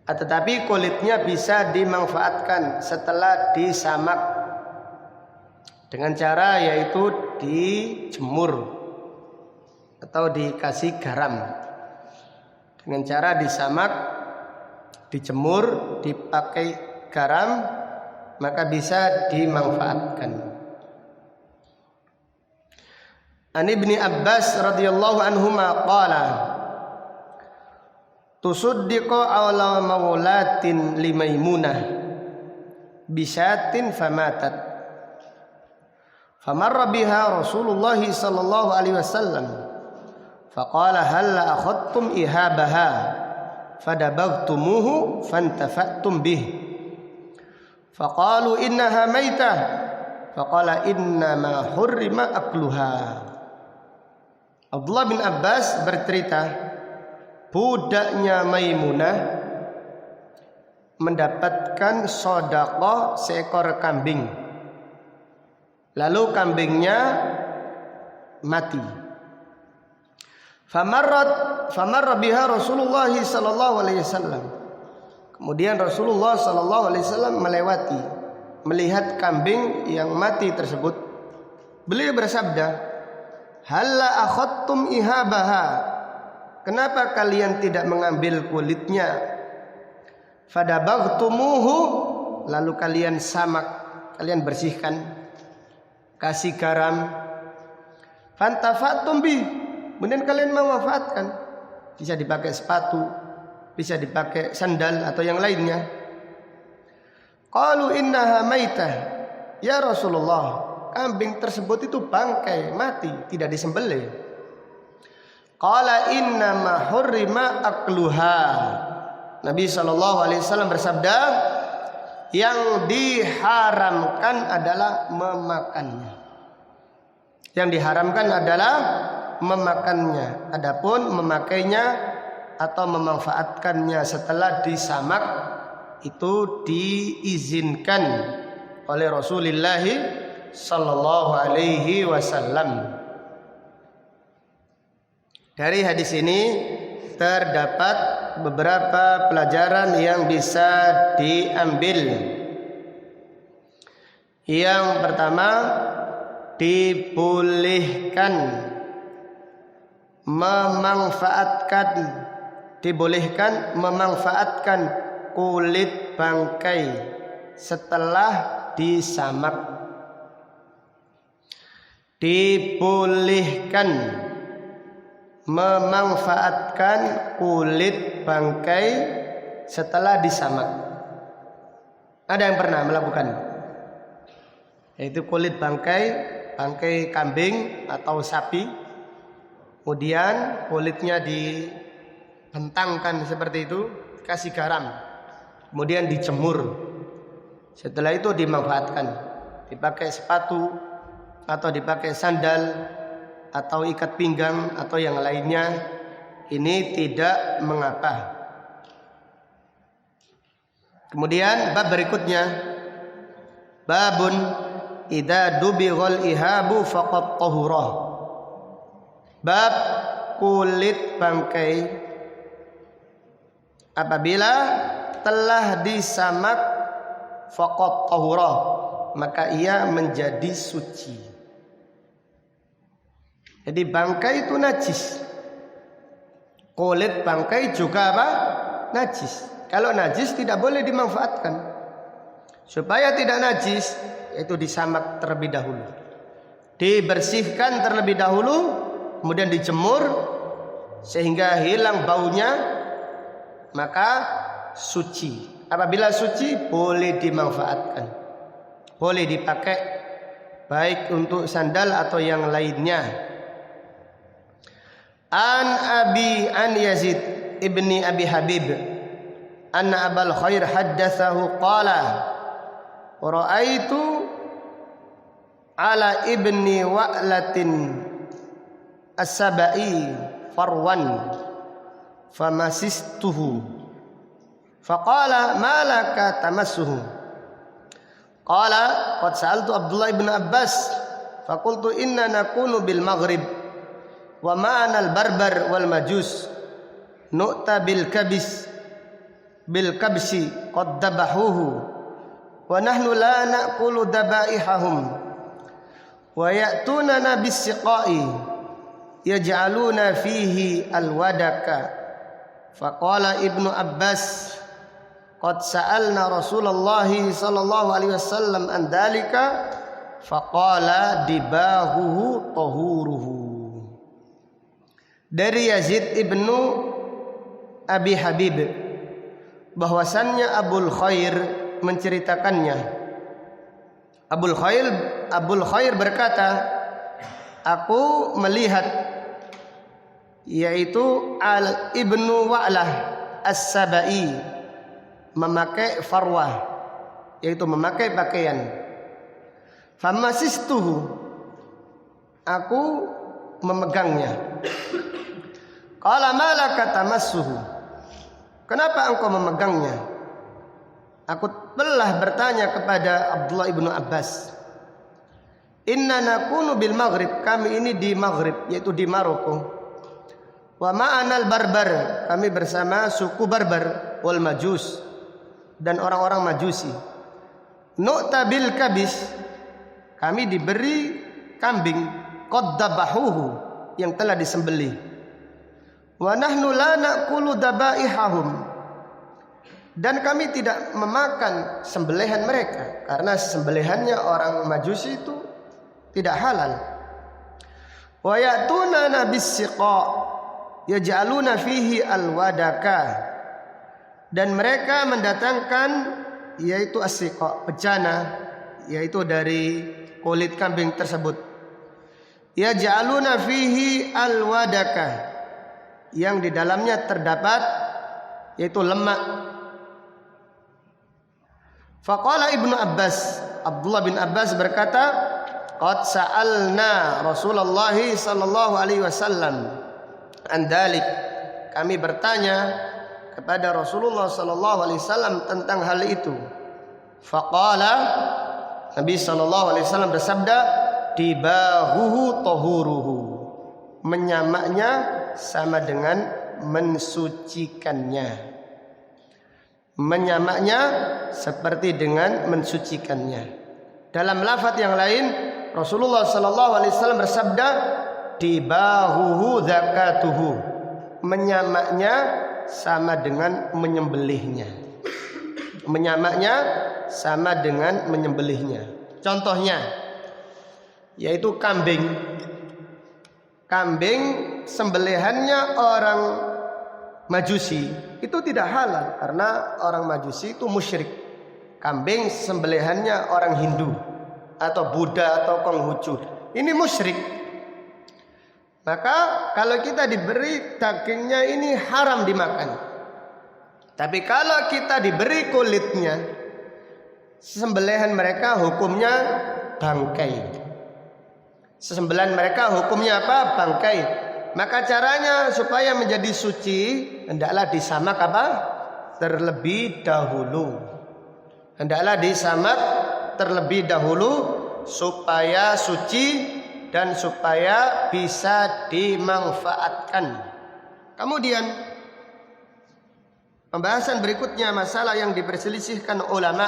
Tetapi kulitnya bisa dimanfaatkan setelah disamak dengan cara yaitu dijemur atau dikasih garam. Dengan cara disamak, dijemur, dipakai garam, maka bisa dimanfaatkan. An Ibni Abbas radhiyallahu anhuma qala tusuddiqu ala maulatin limaimunah bisyatin famatat famarra biha Rasulullah sallallahu alaihi wasallam faqala hal akhadtum ihabaha fadabaghtumuhu fantafa'tum bih faqalu innaha maitah faqala innama hurrima akluha. Abdullah bin Abbas bercerita, budaknya Maimunah mendapatkan sedekah seekor kambing. Lalu kambingnya mati. Famarra biha Rasulullah sallallahu alaihi wasallam. Kemudian Rasulullah sallallahu alaihi wasallam melewati, melihat kambing yang mati tersebut. Beliau bersabda, "Halla akhadtum ihabaha?" Kenapa kalian tidak mengambil kulitnya? Fadabaghtumuhu, lalu kalian samak, kalian bersihkan, kasih garam. Fantafa'tum bih, kemudian kalian memanfaatkan. Bisa dipakai sepatu, bisa dipakai sandal atau yang lainnya. Qalu innaha maitah. Ya Rasulullah, kambing tersebut itu bangkai, mati, tidak disembelih. Qala inna ma hurrima akluha. Nabi SAW bersabda, yang diharamkan adalah memakannya. Yang diharamkan adalah memakannya. Adapun memakainya atau memanfaatkannya setelah disamak itu diizinkan oleh Rasulullah sallallahu alaihi wasallam. Dari hadis ini terdapat beberapa pelajaran yang bisa diambil. Yang pertama, dibolehkan memanfaatkan kulit bangkai setelah disamak. Dibolehkan memanfaatkan kulit bangkai setelah disamak. Ada yang pernah melakukan? Yaitu kulit bangkai kambing atau sapi, kemudian kulitnya dibentangkan seperti itu, kasih garam, kemudian dijemur. Setelah itu dimanfaatkan, dipakai sepatu atau dipakai sandal atau ikat pinggang atau yang lainnya, ini tidak mengapa. Kemudian bab berikutnya, babun idza dubighal ihabu faqad tahura. Bab kulit bangkai apabila telah disamak faqad tahura, maka ia menjadi suci. Jadi bangkai itu najis. Kulit bangkai juga apa? Najis. Kalau najis tidak boleh dimanfaatkan. Supaya tidak najis, itu disamak terlebih dahulu. Dibersihkan terlebih dahulu, kemudian dijemur sehingga hilang baunya, maka suci. Apabila suci, boleh dimanfaatkan. Boleh dipakai baik untuk sandal atau yang lainnya. An Yazid ibni Abi Habib anna Abul Khair haddatsahu qala ra'aitu ala ibni wa'latin as-sabai farwan famasistuhu faqala ma laka tamassuhu qala qad sa'altu Abdullah ibn Abbas faqultu inna nakunu bil maghrib wa ma'ana al barbar wal majus nu'ta bil kabsi qad dabahuhu wa nahnu la na'kulu dabaihahum wa ya'tunana bis siqai yaj'aluna fihi al wadaka faqala ibnu Abbas qad sa'alna Rasulullah sallallahu alaihi wasallam an dalika faqala dibahuhu tahuruhu. Dari Yazid ibnu Abi Habib bahwasannya Abul Khair menceritakannya. Abul Khair berkata, aku melihat, yaitu Al Ibnu Wa'lah As-Sabai memakai farwah, yaitu memakai pakaian. Famasistuhu, aku memegangnya. Qala malaka tamassuhu, kenapa engkau memegangnya? Aku telah bertanya kepada Abdullah ibnu Abbas. Inna nakunu bil maghrib, kami ini di Maghrib, yaitu di Maroko. Wa ma'anal barbar, kami bersama suku Barbar, wal majus, dan orang-orang Majusi. Nu'ta bil kabis, kami diberi kambing qad dabahuhu, yang telah disembelih. Wa nahnu la na'kulu dabaihahum, dan kami tidak memakan sembelihan mereka, karena sembelihannya orang Majusi itu tidak halal. Wa ya'tuna bis siqa yaj'aluna fihi alwadaka, dan mereka mendatangkan yaitu as-siqa, bejana, yaitu dari kulit kambing tersebut. Yaj'aluna fihi alwadaka, yang di dalamnya terdapat yaitu lemak. Faqala ibnu Abbas, Abdullah bin Abbas berkata, qad sa'alna Rasulullah sallallahu alaihi wasallam an dalik, kami bertanya kepada Rasulullah sallallahu alaihi wasallam tentang hal itu. Faqala, Nabi sallallahu alaihi wasallam bersabda, dibahuhu tahuruhu, menyamaknya sama dengan mensucikannya. Menyamaknya seperti dengan mensucikannya. Dalam lafaz yang lain, Rasulullah sallallahu alaihi wasallam bersabda, dibahuhu zakatuhu, menyamaknya sama dengan menyembelihnya. Menyamaknya sama dengan menyembelihnya. Contohnya yaitu kambing. Kambing sembelihannya orang Majusi itu tidak halal, karena orang Majusi itu musyrik. Kambing sembelihannya orang Hindu atau Buddha atau Konghucu, ini musyrik. Maka kalau kita diberi dagingnya ini haram dimakan. Tapi kalau kita diberi kulitnya, sembelihan mereka hukumnya bangkai. Sembelihan mereka hukumnya apa? Bangkai. Maka caranya supaya menjadi suci, hendaklah disamak apa? Terlebih dahulu. hendaklah disamak terlebih dahulu supaya suci dan supaya bisa dimanfaatkan. Kemudian pembahasan berikutnya masalah yang diperselisihkan ulama,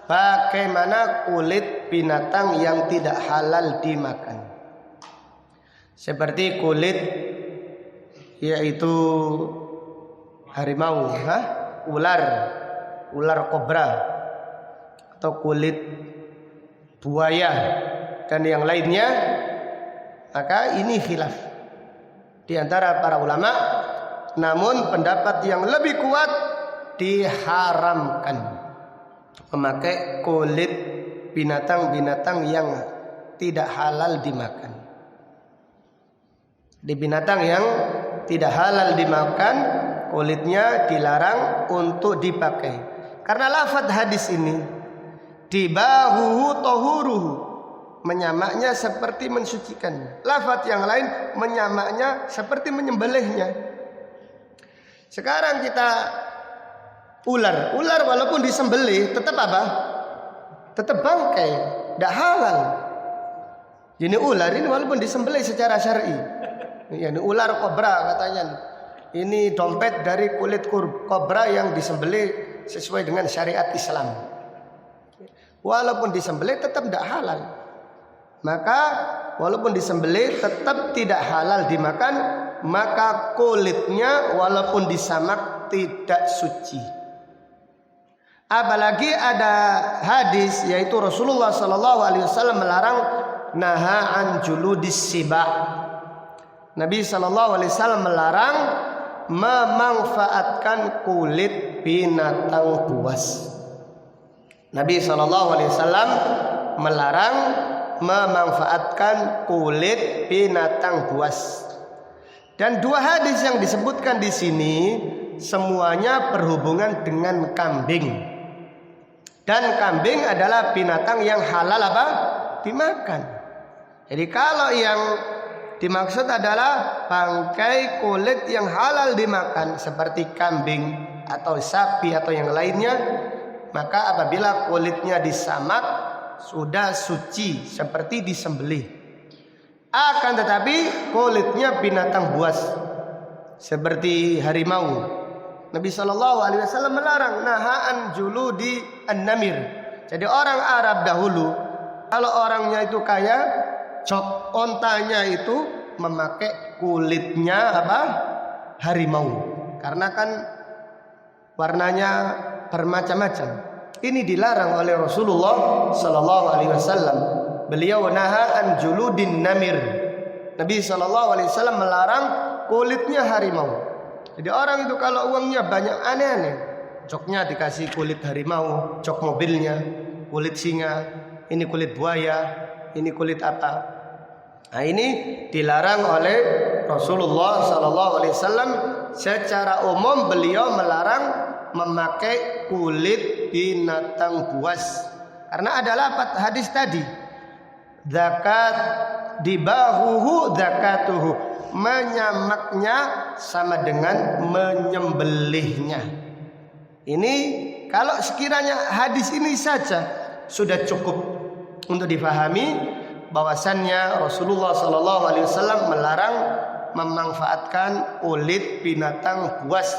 bagaimana kulit binatang yang tidak halal dimakan. Seperti kulit yaitu harimau, ular kobra, atau kulit buaya dan yang lainnya, maka ini khilaf di antara para ulama. Namun pendapat yang lebih kuat diharamkan memakai kulit binatang-binatang yang tidak halal dimakan. Di binatang yang tidak halal dimakan, kulitnya dilarang untuk dipakai. Karena lafaz hadis ini dibahuhu tohuruhu, menyamaknya seperti mensucikannya. Lafaz yang lain menyamaknya seperti menyembelihnya. Sekarang kita ular walaupun disembelih tetap apa? Tetap bangkai, tidak halal. Jadi ular ini walaupun disembelih secara syar'i, ini ular kobra katanya, ini dompet dari kulit kobra yang disembelih sesuai dengan syariat Islam. Walaupun disembelih tetap tidak halal. Maka walaupun disembelih tetap tidak halal dimakan. Maka kulitnya walaupun disamak tidak suci. Apalagi ada hadis yaitu Rasulullah SAW melarang naha an juludis siba. Nabi SAW melarang memanfaatkan kulit binatang buas. Nabi SAW melarang memanfaatkan kulit binatang buas. Dan dua hadis yang disebutkan di sini semuanya berhubungan dengan kambing. Dan kambing adalah binatang yang halal apa? Dimakan. Jadi kalau yang dimaksud adalah bangkai kulit yang halal dimakan seperti kambing atau sapi atau yang lainnya, maka apabila kulitnya disamak sudah suci seperti disembelih. Akan tetapi kulitnya binatang buas seperti harimau, Nabi SAW melarang nahaan juludi an-namir. Jadi orang Arab dahulu kalau orangnya itu kaya, cok ontanya itu memakai kulitnya apa? Harimau. Karena kan warnanya bermacam-macam. Ini dilarang oleh Rasulullah SAW. Beliau naha an juludin namir. Nabi SAW melarang kulitnya harimau. Jadi orang itu kalau uangnya banyak aneh-aneh, coknya dikasih kulit harimau, cok mobilnya, kulit singa, ini kulit buaya, ini kulit apa. Nah ini dilarang oleh Rasulullah SAW. Secara umum beliau melarang memakai kulit binatang buas. Karena adalah hadis tadi. Zakat dibahuhu zakatuhu, menyamaknya sama dengan menyembelihnya. Ini kalau sekiranya hadis ini saja sudah cukup untuk difahami bahwasannya Rasulullah SAW melarang memanfaatkan kulit binatang buas.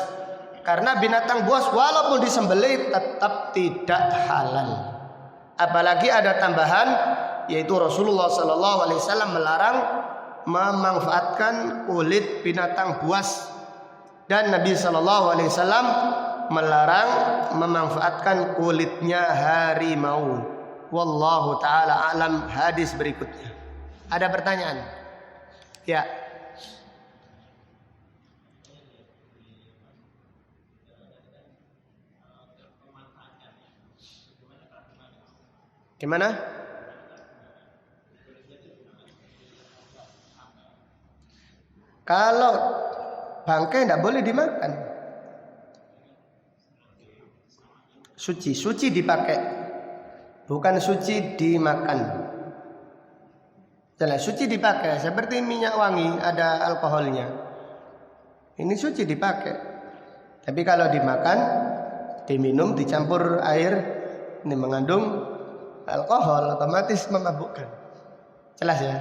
Karena binatang buas walaupun disembelih tetap tidak halal. Apalagi ada tambahan yaitu Rasulullah SAW melarang memanfaatkan kulit binatang buas dan Nabi SAW melarang memanfaatkan kulitnya harimau. Wallahu taala alam. Hadis berikutnya. Ada pertanyaan? Ya. Gimana? Kalau bangkai tidak boleh dimakan. Suci dipakai, bukan suci dimakan. Jelas suci dipakai, seperti minyak wangi ada alkoholnya. Ini suci dipakai. Tapi kalau dimakan, diminum, dicampur air ini mengandung alkohol, otomatis memabukkan. Jelas ya?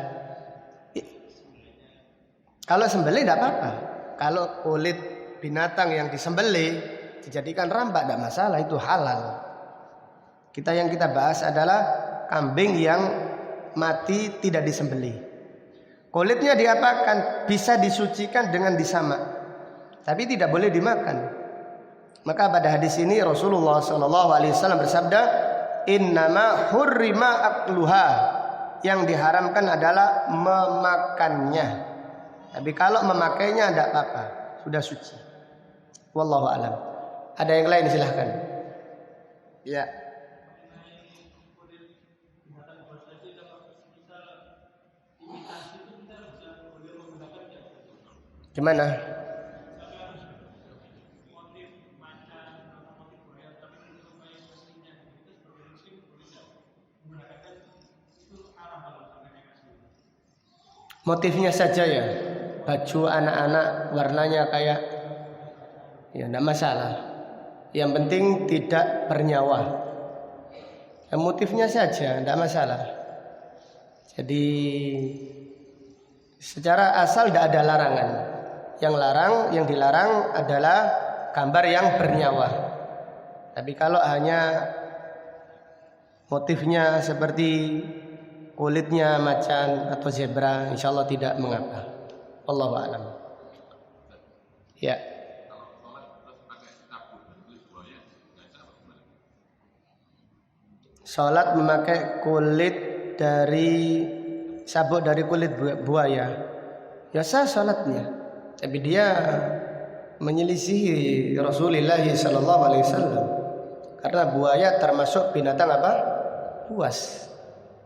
Kalau sembelih tidak apa-apa. Kalau kulit binatang yang disembelih dijadikan rambak tidak masalah, itu halal. Yang kita bahas adalah kambing yang mati tidak disembelih. Kulitnya diapakan? Bisa disucikan dengan disamak, tapi tidak boleh dimakan. Maka pada hadis ini Rasulullah SAW bersabda, innama hurrima akluha, yang diharamkan adalah memakannya. Tapi kalau memakainya tidak apa-apa, sudah suci. Wallahu alam. Ada yang lain silahkan. Ya. Gimana? Motifnya saja ya, baju anak-anak warnanya kayak, ya tidak masalah. Yang penting tidak bernyawa. Motifnya saja tidak masalah. Jadi secara asal tidak ada larangan. Yang dilarang adalah gambar yang bernyawa. Tapi kalau hanya motifnya seperti kulitnya macan atau zebra, insya Allah tidak mengapa. Wallahu a'lam. Ya. Salat memakai kulit dari sabuk dari kulit buaya, ya sah salatnya. Tapi dia menyelisihi Rasulullah SAW, karena buaya termasuk binatang apa? Buas.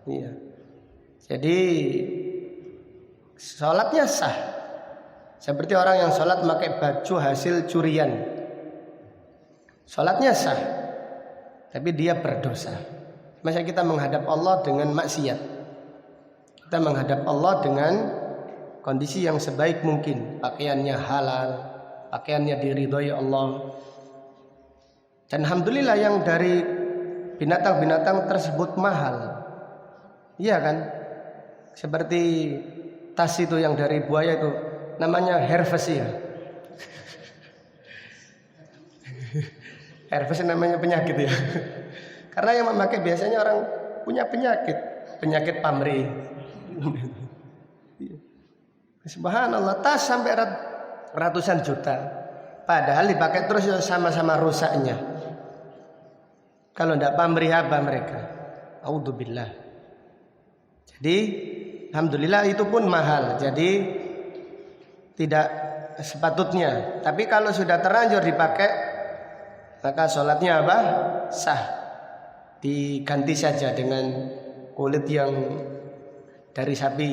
Iya. Jadi salatnya sah. Seperti orang yang salat memakai baju hasil curian, salatnya sah. Tapi dia berdosa. Masa kita menghadap Allah dengan maksiat? Kita menghadap Allah dengan kondisi yang sebaik mungkin, pakaiannya halal, pakaiannya diridhoi Allah. Dan alhamdulillah yang dari binatang-binatang tersebut mahal. Iya kan? Seperti tas itu yang dari buaya itu namanya Hermes ya. Hermes namanya penyakit ya. Karena yang memakai biasanya orang punya penyakit pamrih. Subhanallah, tas sampai ratusan juta, padahal dipakai terus sama-sama rusaknya. Kalau tidak pamrih apa mereka? A'udzubillah. Jadi alhamdulillah itu pun mahal, jadi tidak sepatutnya. Tapi kalau sudah terlanjur dipakai, maka sholatnya apa? Sah. Diganti saja dengan kulit yang dari sapi,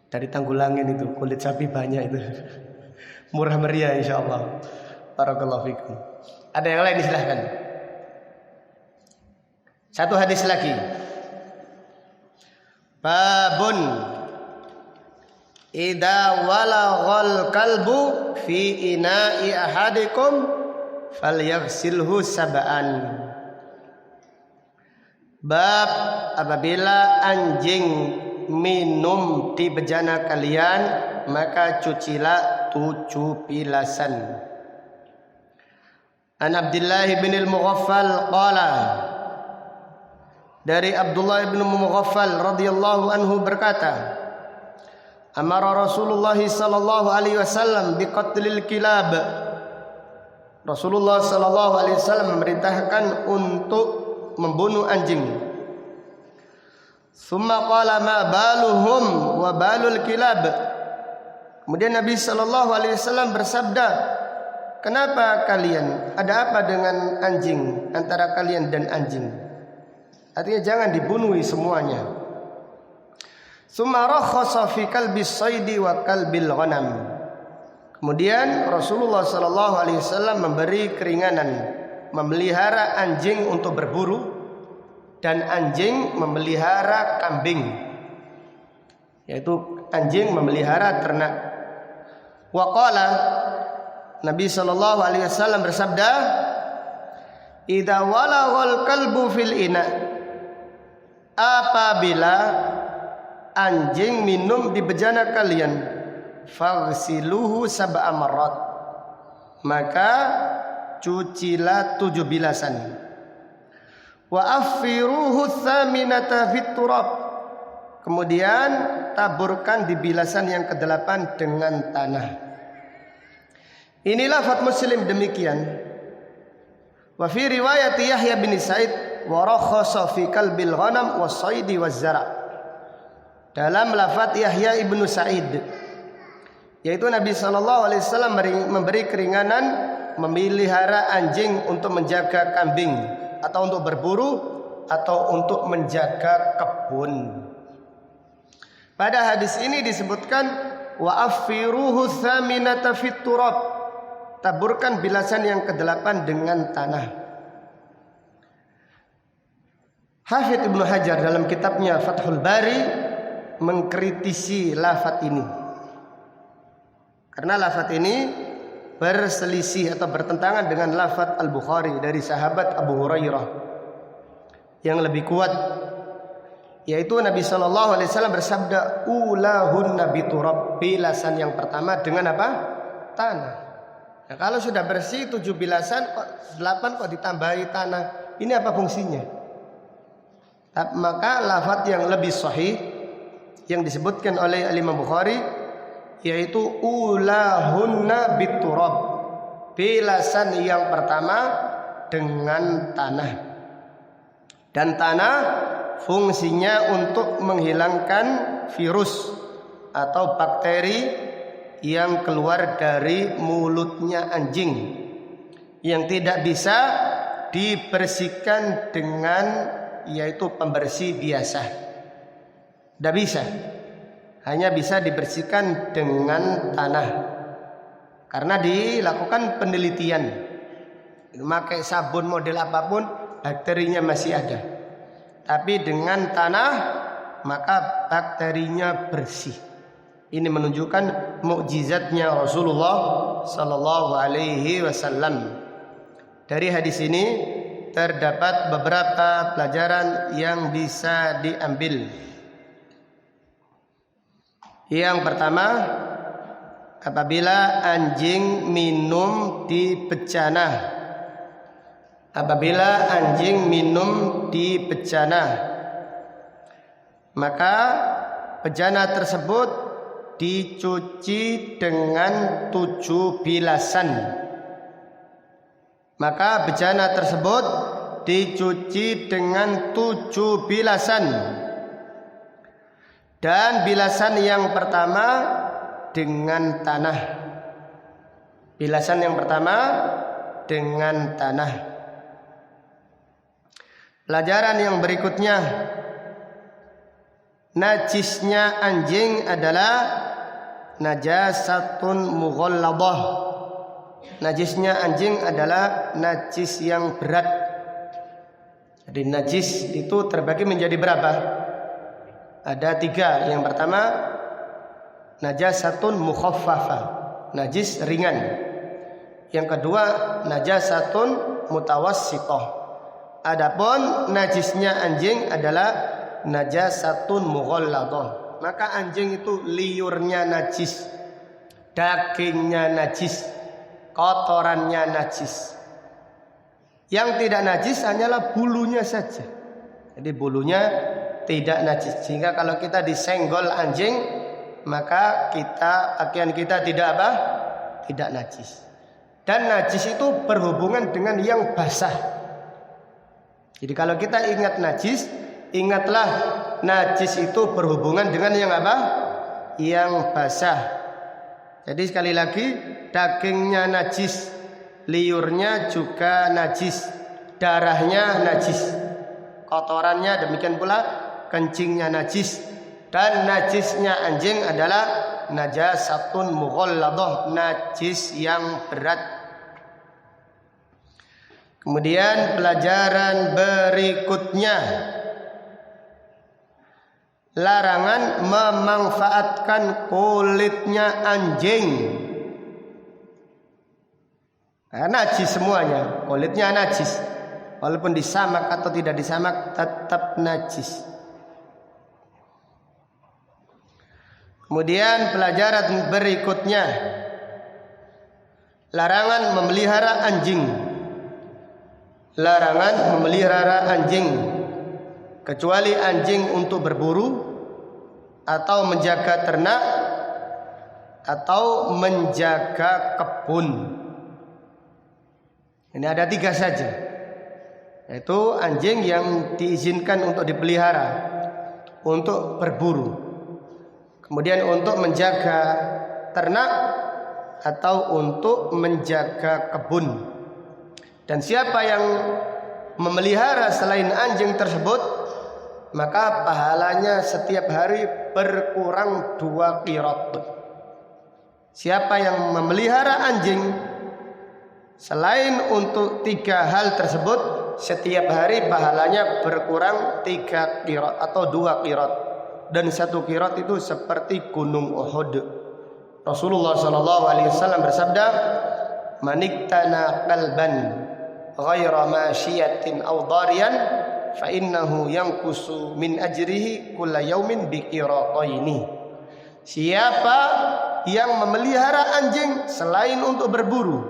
dari Tanggulangin itu, kulit sapi banyak itu. Murah meriah insyaallah. Barakallahu fikum. Ada yang lain silahkan. Satu hadis lagi. Babun idza walaghal kalbu fi ina'i ahadikum falyaghsilhu sab'an. Bab apabila anjing minum di bejana kalian, maka cucilah 7 bilasan. An Abdullah bin al-Mughaffal qala, dari Abdullah bin Mughaffal radhiyallahu anhu berkata, amara Rasulullah sallallahu alaihi wasallam biqatlil kilab. Rasulullah sallallahu alaihi wasallam memerintahkan untuk membunuh anjing. Summa qala ma baluhum wa balul kilab. Kemudian Nabi sallallahu alaihi wasallam bersabda, kenapa kalian? Ada apa dengan anjing, antara kalian dan anjing? Artinya jangan dibunuhi semuanya. Summa rakhasa fi kalbis saidi wa kalbil ghanam. Kemudian Rasulullah sallallahu alaihi wasallam memberi keringanan memelihara anjing untuk berburu dan anjing memelihara kambing, yaitu anjing memelihara ternak. Wa qala, Nabi sallallahu alaihi wasallam bersabda, idza walaghal kalbu fil ina, apabila anjing minum di bejana kalian, faghsiluhu sab'a marrat, maka cucilah 7 bilasan. Wa affiruhu tsaminata fit turab, kemudian taburkan di bilasan yang ke-8 dengan tanah. Ini lafaz Muslim demikian. Wa fi riwayat Yahya bin Sa'id wa rakhasa fi kalbil ghanam was-saidi waz-zara'. Dalam lafaz Yahya ibnu Sa'id, yaitu Nabi SAW memberi keringanan memelihara anjing untuk menjaga kambing, atau untuk berburu, atau untuk menjaga kebun. Pada hadis ini disebutkan wa affiruhu tsaminata fit turab, taburkan bilasan yang ke-8 dengan tanah. Hafidz Ibnu Hajar dalam kitabnya Fathul Bari mengkritisi lafaz ini, karena lafaz ini berselisih atau bertentangan dengan lafaz Al-Bukhari dari sahabat Abu Hurairah yang lebih kuat, yaitu Nabi SAW bersabda ulahun nabi turab, bilasan yang pertama dengan apa? Tanah. Nah, kalau sudah bersih 7 bilasan, 8 kok ditambahi tanah, ini apa fungsinya? Maka lafaz yang lebih sahih yang disebutkan oleh Imam Bukhari yaitu ulahunna biturab, bilasan yang pertama dengan tanah. Dan tanah fungsinya untuk menghilangkan virus atau bakteri yang keluar dari mulutnya anjing, yang tidak bisa dibersihkan dengan yaitu pembersih biasa. Tidak bisa, hanya bisa dibersihkan dengan tanah. Karena dilakukan penelitian, memakai sabun model apapun bakterinya masih ada, tapi dengan tanah maka bakterinya bersih. Ini menunjukkan mukjizatnya Rasulullah sallallahu alaihi wasallam. Dari hadis ini terdapat beberapa pelajaran yang bisa diambil. Yang pertama, apabila anjing minum di bejana, maka bejana tersebut dicuci dengan 7 bilasan. Dan bilasan yang pertama dengan tanah. Pelajaran yang berikutnya, najisnya anjing adalah najasatun mughalladah. Najisnya anjing adalah najis yang berat. Jadi najis itu terbagi menjadi berapa? Ada 3. Yang pertama, najasatun mukhaffafah, najis ringan. Yang kedua, najasatun mutawassithah. Adapun najisnya anjing adalah najasatun mughalladah. Maka anjing itu liurnya najis, dagingnya najis, kotorannya najis. Yang tidak najis hanyalah bulunya saja. Jadi bulunya tidak najis. Sehingga kalau kita disenggol anjing, maka pakaian kita tidak najis. Dan najis itu berhubungan dengan yang basah. Jadi kalau kita ingat najis, ingatlah najis itu berhubungan dengan yang apa? Yang basah. Jadi sekali lagi, dagingnya najis, liurnya juga najis, darahnya najis, kotorannya demikian pula kencingnya najis. Dan najisnya anjing adalah najasatun mughalladah, najis yang berat. Kemudian pelajaran berikutnya, larangan memanfaatkan kulitnya anjing. Najis semuanya, kulitnya najis. walaupun disamak atau tidak disamak tetap najis. Kemudian pelajaran berikutnya, larangan memelihara anjing. Larangan memelihara anjing kecuali anjing untuk berburu atau menjaga ternak atau menjaga kebun. Ini ada 3 saja, yaitu anjing yang diizinkan untuk dipelihara untuk berburu, kemudian untuk menjaga ternak atau untuk menjaga kebun. Dan siapa yang memelihara selain anjing tersebut, maka pahalanya setiap hari berkurang 2 qirat. Siapa yang memelihara anjing selain untuk 3 hal tersebut, setiap hari pahalanya berkurang 3 qirat atau 2 qirat. Dan 1 qirat itu seperti gunung Uhud. Rasulullah SAW bersabda, "Maniktana qalban ghaira masyiyatin aw dariyan fa innahu yanqusu min ajrihi kulla yaumin bi qirataini." Siapa yang memelihara anjing selain untuk berburu,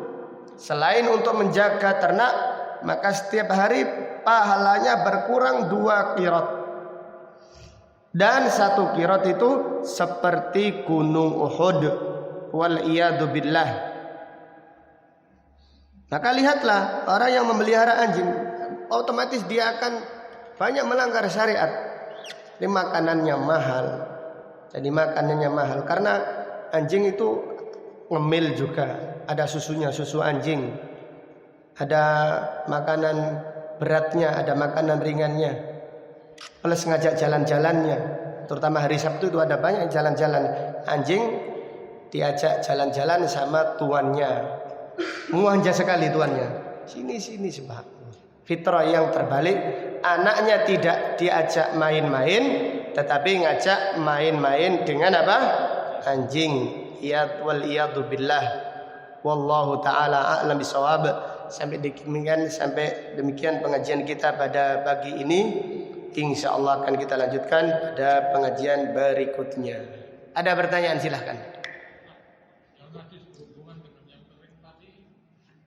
selain untuk menjaga ternak, maka setiap hari pahalanya berkurang 2 qirat. Dan 1 qirat itu seperti gunung Uhud. Wal iyadu billah. Maka lihatlah, orang yang memelihara anjing otomatis dia akan banyak melanggar syariat. Jadi makanannya mahal. Karena anjing itu ngemil juga. Ada susunya, susu anjing. Ada makanan beratnya, ada makanan ringannya. Plus ngajak jalan-jalannya. Terutama hari Sabtu itu ada banyak jalan-jalan. Anjing diajak jalan-jalan sama tuannya. Muanja sekali tuannya. Sini sebab. Fitrah yang terbalik, anaknya tidak diajak main-main, tetapi ngajak main-main dengan apa? Anjing. Iyadu billah. Wallahu taala a'lam bishawab. Sampai demikian pengajian kita pada pagi ini. Insyaallah akan kita lanjutkan pada pengajian berikutnya. Ada pertanyaan silahkan. Yang najis berhubungan dengan yang kering tadi,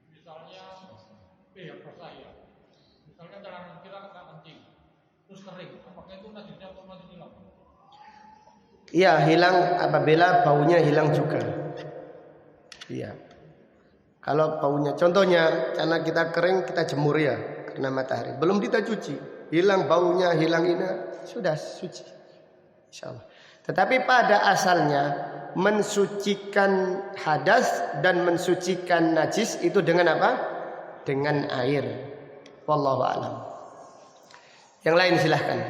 misalnya saya, misalnya cara kita kena kencing, terus kering, apakah itu najisnya otomatis hilang? Iya, hilang apabila baunya hilang juga. Iya. Kalau baunya, contohnya karena kita kering, kita jemur ya karena matahari, belum kita cuci. Hilang baunya, hilang ini, sudah suci, insyaallah. Tetapi pada asalnya mensucikan hadas dan mensucikan najis itu dengan apa? Dengan air. Wallahu a'lam. Yang lain silahkan.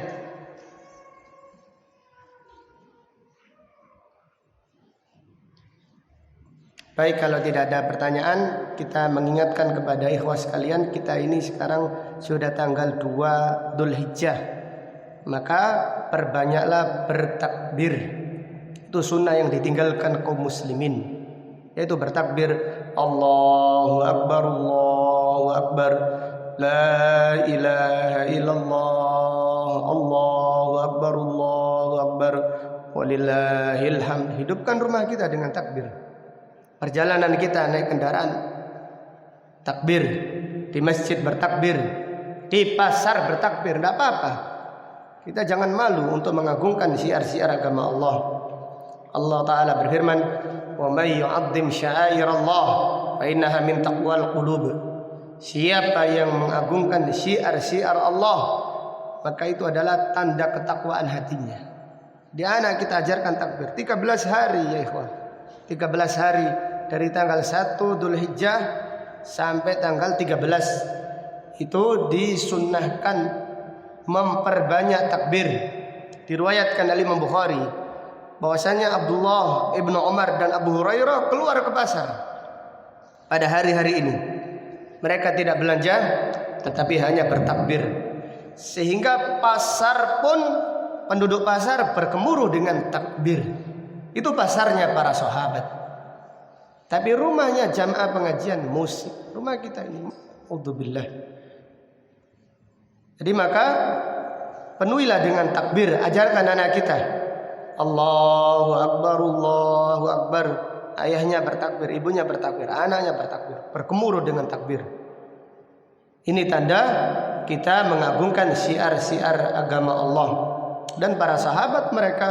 Baik, kalau tidak ada pertanyaan, kita mengingatkan kepada ikhwah sekalian, kita ini sekarang sudah tanggal 2 Dzulhijjah. Maka perbanyaklah bertakbir. Itu sunnah yang ditinggalkan kaum muslimin, yaitu bertakbir Allahu Akbar, Allahu Akbar, La ilaha illallah, Allahu Akbar, Allahu Akbar, walillahil hamd. Hidupkan rumah kita dengan takbir. Perjalanan kita naik kendaraan, takbir. Di masjid bertakbir, di pasar bertakbir, tidak apa-apa. Kita jangan malu untuk mengagungkan syiar-syiar agama Allah. Allah Ta'ala berfirman, "Wa may yu'azzim sya'airallah fa innaha min taqwal qulub." Siapa yang mengagungkan syiar-syiar Allah, maka itu adalah tanda ketakwaan hatinya. Di anak kita ajarkan takbir 13 hari ya ikhwah. 13 hari dari tanggal 1 Dzulhijjah sampai tanggal 13 itu disunnahkan memperbanyak takbir. Diriwayatkan oleh Imam Bukhari bahwasanya Abdullah ibnu Umar dan Abu Hurairah keluar ke pasar pada hari-hari ini. Mereka tidak belanja, tetapi hanya bertakbir, sehingga pasar pun penduduk pasar bergemuruh dengan takbir. Itu pasarnya para sahabat. Tapi rumahnya jamaah pengajian musik. Rumah kita ini, auzubillah. Jadi maka penuhilah dengan takbir, ajarkan anak kita. Allahu Akbar, Allahu Akbar. Ayahnya bertakbir, ibunya bertakbir, anaknya bertakbir, bergemuruh dengan takbir. Ini tanda kita mengagungkan syiar-syiar agama Allah. Dan para sahabat mereka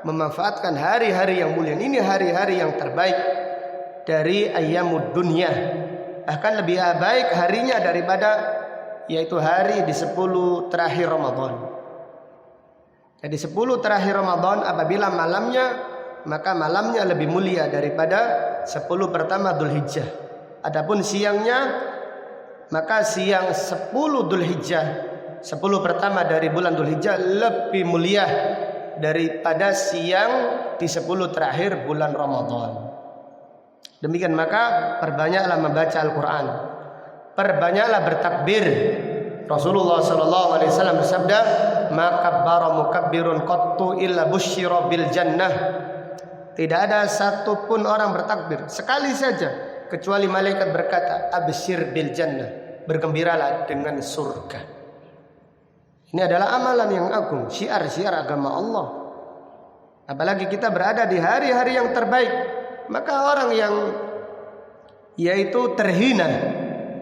memanfaatkan hari-hari yang mulia. Ini hari-hari yang terbaik dari ayyamud dunya. Bahkan lebih baik harinya daripada yaitu hari di 10 terakhir Ramadan. Jadi 10 terakhir Ramadan apabila malamnya, maka malamnya lebih mulia daripada 10 pertama Dzulhijjah. Adapun siangnya, maka siang 10 Dzulhijjah, 10 pertama dari bulan Dzulhijjah lebih mulia daripada siang di 10 terakhir bulan Ramadan. Demikian maka perbanyaklah membaca Al-Quran, perbanyaklah bertakbir. Rasulullah SAW bersabda, "Ma kabbara mukabbirun qattu illa busyira bil jannah." Tidak ada satupun orang bertakbir sekali saja kecuali malaikat berkata, "Absyir bil jannah." Bergembiralah dengan surga. Ini adalah amalan yang agung, syiar-syiar agama Allah. Apalagi kita berada di hari-hari yang terbaik, maka orang yang yaitu terhina,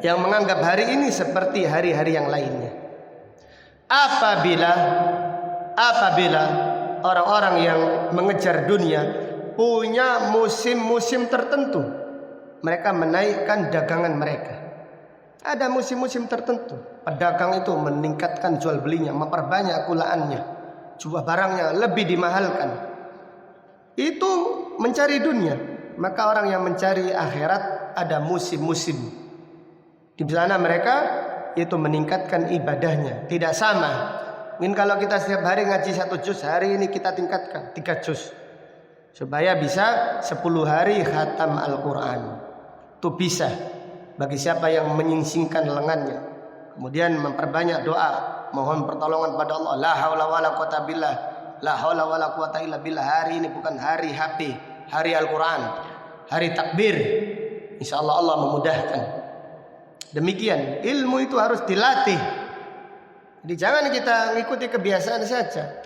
yang menganggap hari ini seperti hari-hari yang lainnya. Apabila orang-orang yang mengejar dunia punya musim-musim tertentu, mereka menaikkan dagangan mereka. Ada musim-musim tertentu, pedagang itu meningkatkan jual belinya, memperbanyak kulaannya, jual barangnya lebih dimahalkan. Itu mencari dunia. Maka orang yang mencari akhirat ada musim-musim. Di sana mereka itu meningkatkan ibadahnya. Tidak sama. Mungkin kalau kita setiap hari ngaji 1 juz, hari ini kita tingkatkan 3 juz. Supaya bisa 10 hari khatam Al-Quran. Itu bisa. Bagi siapa yang menyingsingkan lengannya. Kemudian memperbanyak doa. Mohon pertolongan pada Allah. La haula wa la quwata billah. La haula wa la quwata illa billah. Hari ini bukan hari HP. Hari Al-Quran. Hari takbir. InsyaAllah Allah memudahkan. Demikian, ilmu itu harus dilatih. Jadi jangan kita mengikuti kebiasaan saja.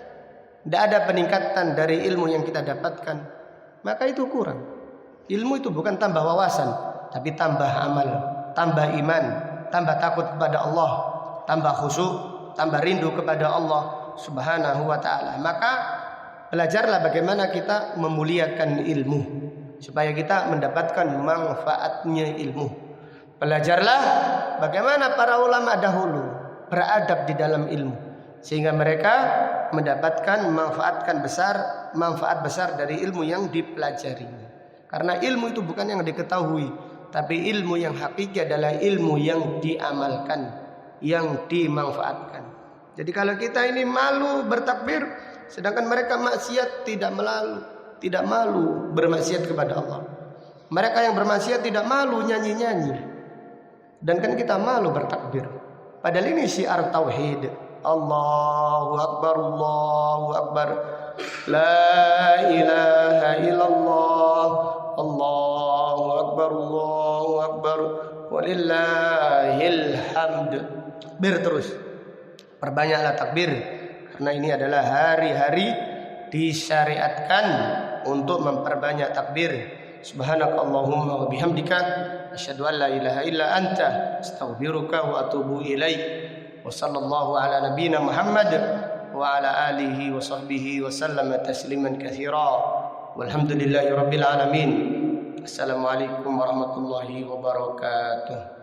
Tidak ada peningkatan dari ilmu yang kita dapatkan, maka itu kurang. Ilmu itu bukan tambah wawasan, tapi tambah amal, tambah iman, tambah takut kepada Allah, tambah khusyuk, tambah rindu kepada Allah Subhanahu wa ta'ala. Maka belajarlah bagaimana kita memuliakan ilmu, supaya kita mendapatkan manfaatnya ilmu. Belajarlah bagaimana para ulama dahulu beradab di dalam ilmu, sehingga mereka mendapatkan manfaat besar dari ilmu yang dipelajarinya. Karena ilmu itu bukan yang diketahui, tapi ilmu yang hakiki adalah ilmu yang diamalkan, yang dimanfaatkan. Jadi kalau kita ini malu bertakbir, sedangkan mereka maksiat tidak malu bermaksiat kepada Allah. Mereka yang bermaksiat tidak malu nyanyi-nyanyi. Dan kan kita malu bertakbir. Padahal ini syiar tauhid. Allahu Akbar, Allahu Akbar. La ilaha illallah. Allahu Akbar, Allahu Akbar. Walillahil hamd. Terus. Perbanyaklah takbir. Karena ini adalah hari-hari disyariatkan untuk memperbanyak takbir. Subhanakallahumma wa bihamdika asyhadu an la ilaha illa anta astaghfiruka wa atubu ilaik. Wa sallallahu ala nabiyyina Muhammad wa ala alihi wa sahbihi wa sallama tasliman katsira. Walhamdulillahi rabbil alamin. Assalamualaikum warahmatullahi wabarakatuh.